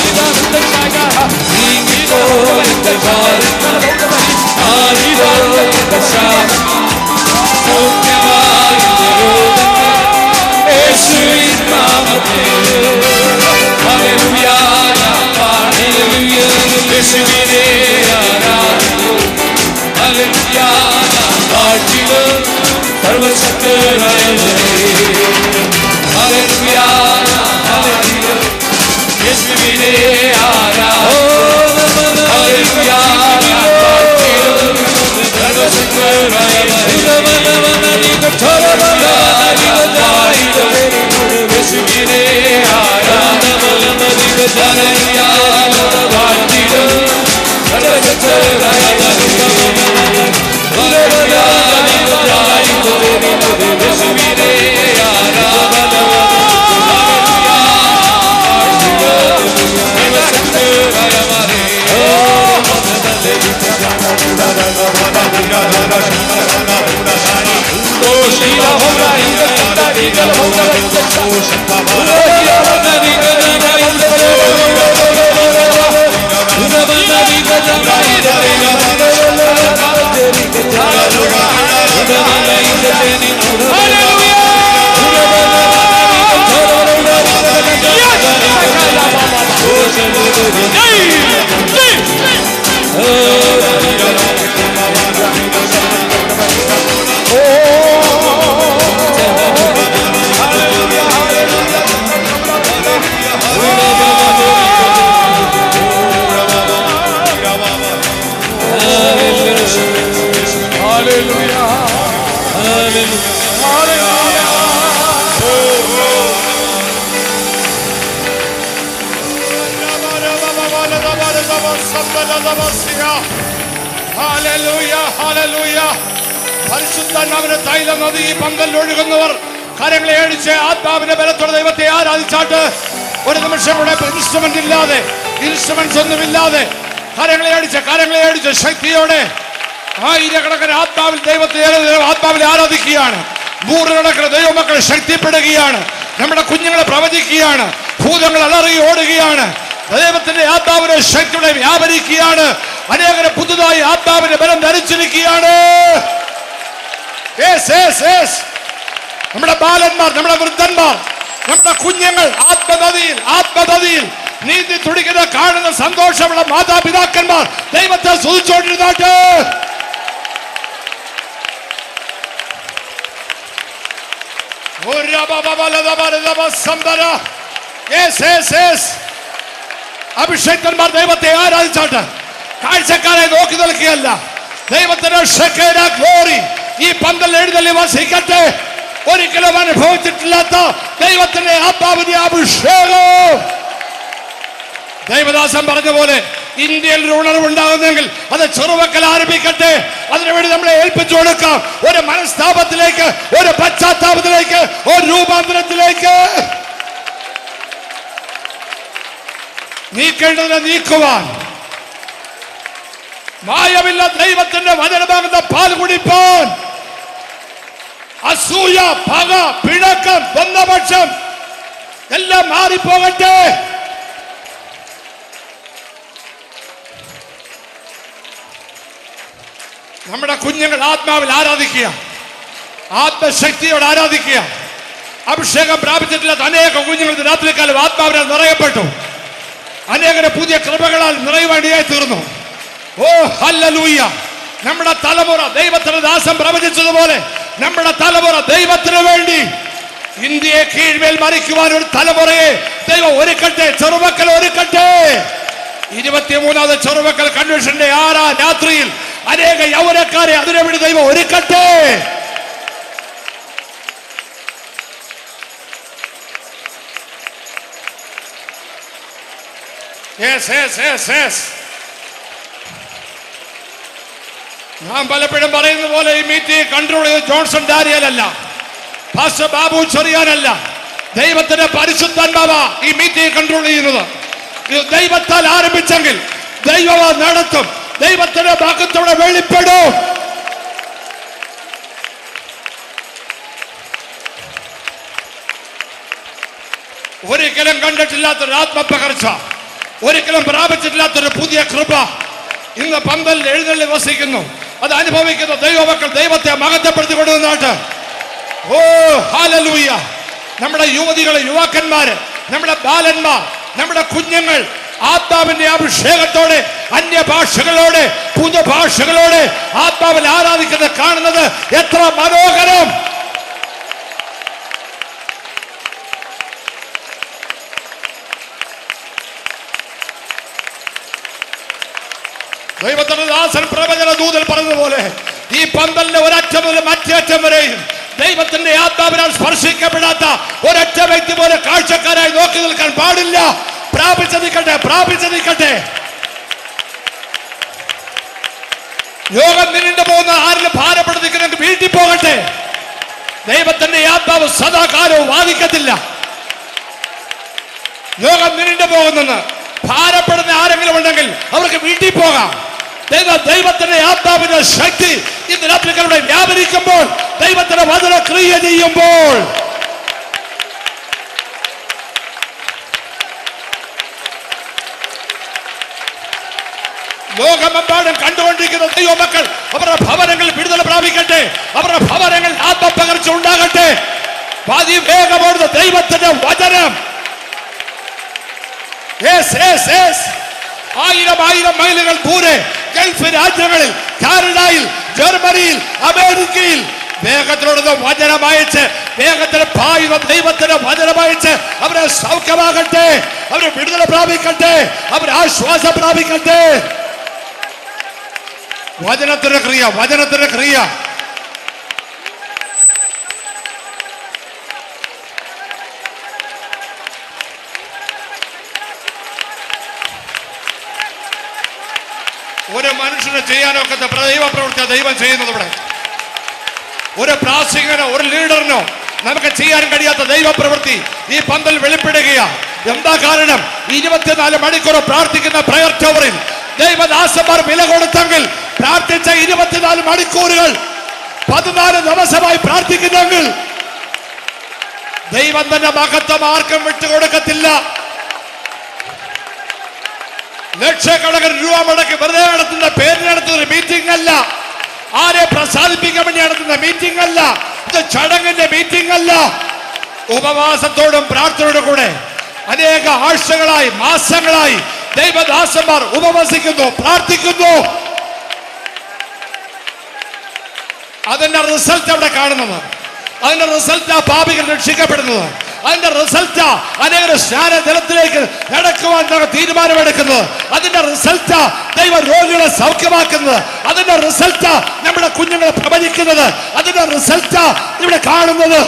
പരിശുദ്ധാത്മാവിന്റെ തൈലം നദി ഈ പന്തലിൽ ഒഴുകുന്നവർ കരങ്ങളെ അടിച്ച് ആത്മാവിന്റെ ബലത്തോടെ ദൈവത്തെ ആരാധിച്ചാട്ട് ഒരു നിമിഷം കൂടെ ഇൻസ്ട്രുമെന്റ് ഇല്ലാതെ, ഇൻസ്ട്രുമെന്റ്സ് ഒന്നുമില്ലാതെ കരങ്ങളെ അടിച്ച് ശക്തിയോടെ ആയിരക്കണക്കിന് ആത്മാവിൽ ദൈവത്തെ ആത്മാവിൽ ആരാധിക്കുകയാണ്. നൂറുകണക്കിന് ദൈവമക്കൾ ശക്തിപ്പെടുകയാണ്. നമ്മുടെ കുഞ്ഞുങ്ങളെ പ്രവചിക്കുകയാണ്. ഭൂതങ്ങൾ അലറി ഓടുകയാണ്. ദൈവത്തിന്റെ ആത്മാവിന്റെ ശക്തിയുടെ വ്യാപരിക്കുകയാണ്. അനേകരെ പുതുതായി ആത്മാവിന്റെ ബലം ധരിച്ചിരിക്കുകയാണ്. നമ്മുടെ ബാലന്മാർ, നമ്മുടെ വൃദ്ധന്മാർ, നമ്മുടെ കുഞ്ഞുങ്ങൾ ആത്മനദിയിൽ നീതി തുടിക്കുന്ന കാണുന്ന സന്തോഷമുള്ള മാതാപിതാക്കന്മാർ ദൈവത്തെ സ്തുതിച്ചുകൊണ്ടിരുന്നാട്ട് അഭിഷേകന്മാർ ദൈവത്തെ ആരാധിച്ചാട്ട് കാഴ്ചക്കാരെ നോക്കി നിൽക്കുകയല്ല. ദൈവത്തിന്റെ ഷെക്കേന ഗ്ലോറി ഈ പന്തലിൽ എഴുന്നള്ളി വസിക്കട്ടെ. ഒരിക്കലും അനുഭവിച്ചിട്ടില്ലാത്ത ദൈവത്തിന്റെ ആത്മാവിന്റെ അഭിഷേകം. ദൈവദാസൻ പറഞ്ഞ പോലെ ഇന്ത്യയിൽ ഒരു ഉണർവുണ്ടാകുന്നെങ്കിൽ അത് ചെറുമക്കൾ ആരംഭിക്കട്ടെ. അതിനുവേണ്ടി നമ്മളെ ഏൽപ്പിച്ചു കൊടുക്കാം. ഒരു മനസ്താപത്തിലേക്ക്, ഒരു പശ്ചാത്താപത്തിലേക്ക്, ഒരു രൂപാന്തരത്തിലേക്ക് നീക്കേണ്ടതിനെ നീക്കുവാൻ, മായമില്ല ദൈവത്തിന്റെ വചനമാകുന്ന പാൽ കുടിപ്പാൻ, അസൂയ, പക, പിണക്കം, ബന്ധപക്ഷം എല്ലാം മാറിപ്പോകട്ടെ. നമ്മുടെ കുഞ്ഞുങ്ങൾ ആത്മാവിൽ ആരാധിക്കുക, ആത്മശക്തിയോട് ആരാധിക്കുക. അഭിഷേകം പ്രാപിച്ചിട്ടില്ലാത്ത അനേക കുഞ്ഞുങ്ങൾ രാത്രികാലം ആത്മാവിനാൽ നിറയപ്പെട്ടു. അനേകരെ പുതിയ കൃപകളാൽ നിറയുവാനിടയായി തീർന്നു. ഓ ഹല്ലേലൂയ! നമ്മുടെ തലമുറ ദൈവത്തിന്റെ ദാസൻ പ്രവചിച്ചതുപോലെ നമ്മുടെ തലമുറ ദൈവത്തിന് വേണ്ടി ഇന്ത്യയെ കീഴ്മേൽ മറിക്കുവാൻ ഒരു തലമുറയെ ദൈവം ഒരുക്കട്ടെ. ചെറുമക്കൾ ഒരുക്കട്ടെ. 23ാമത് ചെറുമക്കൾ കൺവെൻഷന്റെ 6ാം രാത്രിയിൽ അനേക യൗവനക്കാരെ അതിനുവേണ്ടി ദൈവം ഒരുക്കട്ടെ. ഞാൻ പലപ്പോഴും പറയുന്ന പോലെ ഈ മീറ്റിംഗ് കൺട്രോൾ ചെയ്ത് ജോൺസൺ ഡാനിയൽ അല്ല, പാസ്റ്റർ ബാബു ചെറിയാനല്ല, ദൈവത്തിന്റെ പരിശുദ്ധാത്മാവ ഈ മീറ്റിംഗ് കൺട്രോൾ ചെയ്യുന്നത്. ഇത് ദൈവത്താൽ ആരംഭിച്ചെങ്കിൽ ദൈവം നടത്തും. ദൈവത്തിന്റെ ഭാഗത്തോടെ വെളിപ്പെടും. ഒരിക്കലും കണ്ടിട്ടില്ലാത്തൊരു ആത്മപകർച്ച, ഒരിക്കലും പ്രാപിച്ചിട്ടില്ലാത്തൊരു പുതിയ കൃപ ഇന്ന് പന്തലിൽ എഴുന്നള്ളി വസിക്കുന്നു. അത് അനുഭവിക്കുന്ന ദൈവമക്കൾ ദൈവത്തെ മഹത്വപ്പെടുത്തിക്കൊണ്ടുവന്നാട്ട്. ഓ ഹല്ലേലൂയ! നമ്മുടെ യുവതികളെ, യുവാക്കന്മാര്, നമ്മുടെ ബാലന്മാർ, നമ്മുടെ കുഞ്ഞുങ്ങൾ ആത്മാവിന്റെ അഭിഷേകത്തോടെ, അന്യഭാഷകളോടെ, പുതുഭാഷകളോടെ ആത്മാവിൽ ആരാധിക്കുന്നത് കാണുന്നത് എത്ര മനോഹരം! ദൈവത്തിന്റെ ദാസൻ പ്രവചന ദൂതൻ പറഞ്ഞതുപോലെ ഈ പന്തലിന്റെ ഒരറ്റം മുതൽ മറ്റേ അറ്റം വരെയും ദൈവത്തിന്റെ ആത്മാവിനാൽ സ്പർശിക്കപ്പെടാത്ത ഒരൊറ്റ വ്യക്തി പോലെ കാഴ്ചക്കാരായി നോക്കി നിൽക്കാൻ പാടില്ല. പ്രാപിച്ചു നിൽക്കട്ടെ. യോഗം നിന്നിട്ട് പോകുന്ന ആരിലും ഭാരപ്പെടുത്തിക്കുന്നെങ്കിൽ വീട്ടിൽ പോകട്ടെ. ദൈവത്തിന്റെ ആത്മാവ് സദാകാലവും വാദിക്കത്തില്ല. യോഗം നിന്നിട്ട് പോകുന്നെന്ന് ഭാരപ്പെടുന്ന ആരെങ്കിലും ഉണ്ടെങ്കിൽ അവർക്ക് വീട്ടിൽ പോകാം. ദൈവത്തിന്റെ ആത്മാവിന്റെ ശക്തി ഇന്ന് രാത്രികളുടെ വ്യാപരിക്കുമ്പോൾ, ദൈവത്തിന്റെ വചന ക്രിയ ചെയ്യുമ്പോൾ, ലോകമെമ്പാടും കണ്ടുകൊണ്ടിരിക്കുന്ന ദൈവമക്കൾ അവരുടെ ഭവനങ്ങൾ വിടുതൽ പ്രാപിക്കട്ടെ. അവരുടെ ഭവനങ്ങൾ ആത്മപകർച്ച ഉണ്ടാകട്ടെ. അതിവേഗമോടുന്ന ദൈവത്തിന്റെ വചനം ആയിരം മൈലുകൾ ദൂരെ ഗൾഫ് രാജ്യങ്ങളിൽ, കാനഡയിൽ, ജർമ്മനിയിൽ, അമേരിക്കയിൽ വേഗത്തിലുള്ള വചനമയച്ച്, വേഗത്തിൽ പായുന്ന ദൈവത്തിന്റെ വചനമയച്ച് അവരെ സൗഖ്യമാകട്ടെ, അവരെ വിടുതൽ പ്രാപിക്കട്ടെ, അവരെ ആശ്വാസം പ്രാപിക്കട്ടെ. വചനത്തിന്റെ ക്രിയ. ഒരു മനുഷ്യന് ചെയ്യാനൊക്കത്തെ ദൈവപ്രവൃത്തി ദൈവം ചെയ്യുന്നത്. ഇവിടെ ഒരു പ്രാസംഗികനോ ഒരു ലീഡറിനോ നമുക്ക് ചെയ്യാൻ കഴിയാത്ത ദൈവപ്രവൃത്തി ഈ പന്തൽ വെളിപ്പെടുകയാണ്. എന്താ കാരണം? 24 മണിക്കൂർ പ്രാർത്ഥിക്കുന്ന പ്രയർ ടവറിൽ ദൈവദാസന്മാർ വില കൊടുത്തെങ്കിൽ, പ്രാർത്ഥിച്ച 24 മണിക്കൂറുകൾ 14 ദിവസമായി പ്രാർത്ഥിക്കുന്നെങ്കിൽ ദൈവം തന്നെ മഹത്വം ആർക്കും വിട്ടുകൊടുക്കത്തില്ല. ലക്ഷക്കണക്കിന് രൂപ മുടക്കി വെറുതെ നടത്തുന്ന പേരിന് നടത്തുന്ന മീറ്റിംഗ് അല്ല. ആരെ പ്രസാദിപ്പിക്കാൻ വേണ്ടി നടത്തുന്ന മീറ്റിംഗ് അല്ല. ഇത് ചടങ്ങിന്റെ മീറ്റിംഗ് അല്ല. ഉപവാസത്തോടും പ്രാർത്ഥനയോടും കൂടെ അനേക ആഴ്ചകളായി, മാസങ്ങളായി ദൈവദാസന്മാർ ഉപവസിക്കുന്നു, പ്രാർത്ഥിക്കുന്നു. അതിന്റെ റിസൾട്ട് അവിടെ കാണുന്നത്. അതിന്റെ റിസൾട്ട് ആ പാപികൾ രക്ഷിക്കപ്പെടുന്നത്. അതിന്റെ റിസൾട്ട് അനേക സ്നാനജലത്തിലേക്ക് നടക്കുവാൻ തീരുമാനമെടുക്കുന്നത്. അതിന്റെ റിസൾട്ട് ദൈവ രോഗികളെ സൗഖ്യമാക്കുന്നത്. അതിന്റെ റിസൾട്ട് നമ്മുടെ കുഞ്ഞുങ്ങളെ പ്രവചിക്കുന്നത്. അതിന്റെ റിസൾട്ട് ഇവിടെ കാണുന്നത്.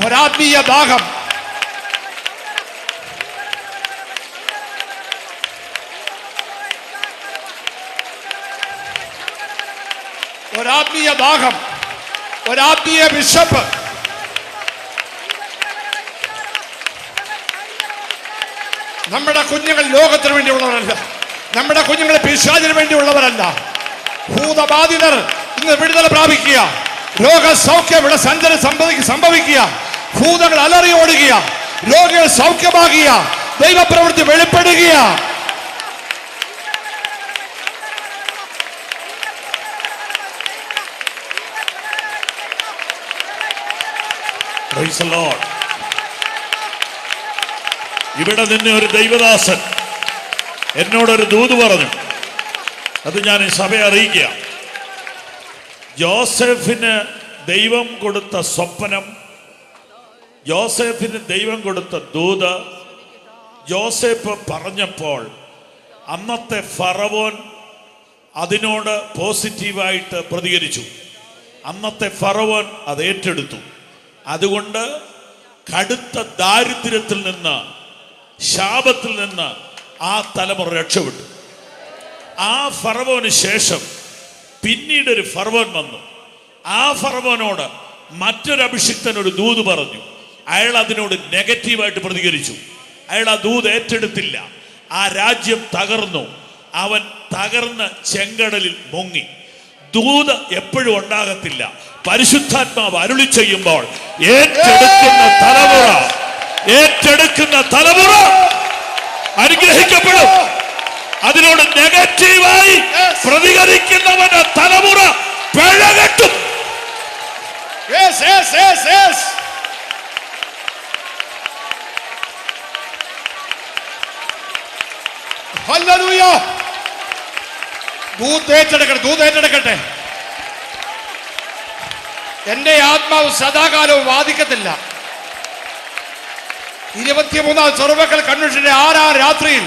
ഒരാത്മീയ ദാഹം, ഒരാത്മീയ ദാഹം, ഒരാത്മീയ വിശപ്പ്. നമ്മുടെ കുഞ്ഞുങ്ങൾ ലോകത്തിന് വേണ്ടിയുള്ളവരല്ല. നമ്മുടെ കുഞ്ഞുങ്ങൾ പിശാചിന് വേണ്ടിയുള്ളവരല്ല. ഭൂതബാധിതർ ഇന്ന് വിടുതൽ പ്രാപിക്കുക. രോഗസൗഖ്യം ഇവിടെ സംഭവിക്കുക. ഭൂതങ്ങൾ അലറി ഓടുക. രോഗികൾ സൗഖ്യമാകുക. ദൈവപ്രവൃത്തി വെളിപ്പെടുക. Praise the Lord. ഇവിടെ നിന്ന് ഒരു ദൈവദാസൻ എന്നോടൊരു ദൂത് പറഞ്ഞു. അത് ഞാൻ ഈ സഭയെ അറിയിക്കുക. ജോസഫിന് ദൈവം കൊടുത്ത സ്വപ്നം, ജോസഫിന് ദൈവം കൊടുത്ത ദൂത് ജോസഫ് പറഞ്ഞപ്പോൾ അന്നത്തെ ഫറവോൻ അതിനോട് പോസിറ്റീവായിട്ട് പ്രതികരിച്ചു. അന്നത്തെ ഫറവോൻ അത് ഏറ്റെടുത്തു. അതുകൊണ്ട് കടുത്ത ദാരിദ്ര്യത്തിൽ നിന്ന്, ശാപത്തിൽ നിന്ന് ആ തലമുറ രക്ഷപ്പെട്ടു. ആ ഫറവോന് ശേഷം പിന്നീട് ഒരു ഫറവോൻ വന്നു. ആ ഫറവോനോട് മറ്റൊരു അഭിഷിക്തൻ ഒരു ദൂത് പറഞ്ഞു. അയാൾ അതിനോട് നെഗറ്റീവായിട്ട് പ്രതികരിച്ചു. അയാൾ ആ ദൂത് ഏറ്റെടുത്തില്ല. ആ രാജ്യം തകർന്നു. അവൻ തകർന്ന് ചെങ്കടലിൽ മുങ്ങി. ദൂത് എപ്പോഴും ഉണ്ടാകത്തില്ല. പരിശുദ്ധാത്മാവ് അരുളി ചെയ്യുമ്പോൾ ഏറ്റെടുക്കുന്ന തലമുറ അനുഗ്രഹിക്കപ്പെടും. അതിനോട് നെഗറ്റീവായി പ്രതികരിക്കുന്നവന്റെ തലമുറ പിഴകെട്ടും. ദൂതേറ്റെടുക്കട്ടെ. എന്റെ ആത്മാവ് സദാകാലവും വാദിക്കത്തില്ല. 23-ാം സർവകൽ കൺവെൻഷന്റെ 6-ാം രാത്രിയിൽ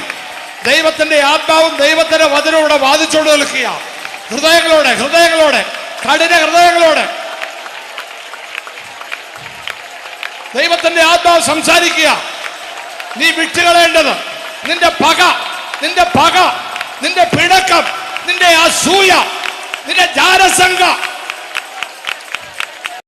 ദൈവത്തിന്റെ ആത്മാവും ദൈവത്തിന്റെ വചനോടെ വാദിച്ചുകൊണ്ട് നിൽക്കുക. ഹൃദയങ്ങളോടെ കഠിന ഹൃദയങ്ങളോടെ ദൈവത്തിന്റെ ആത്മാവ് സംസാരിക്കുക. നീ വിട്ടുകളയേണ്ടത് നിന്റെ പക, നിന്റെ പിണക്കം, നിന്റെ അസൂയ, നിന്റെ ജാരസംഘ,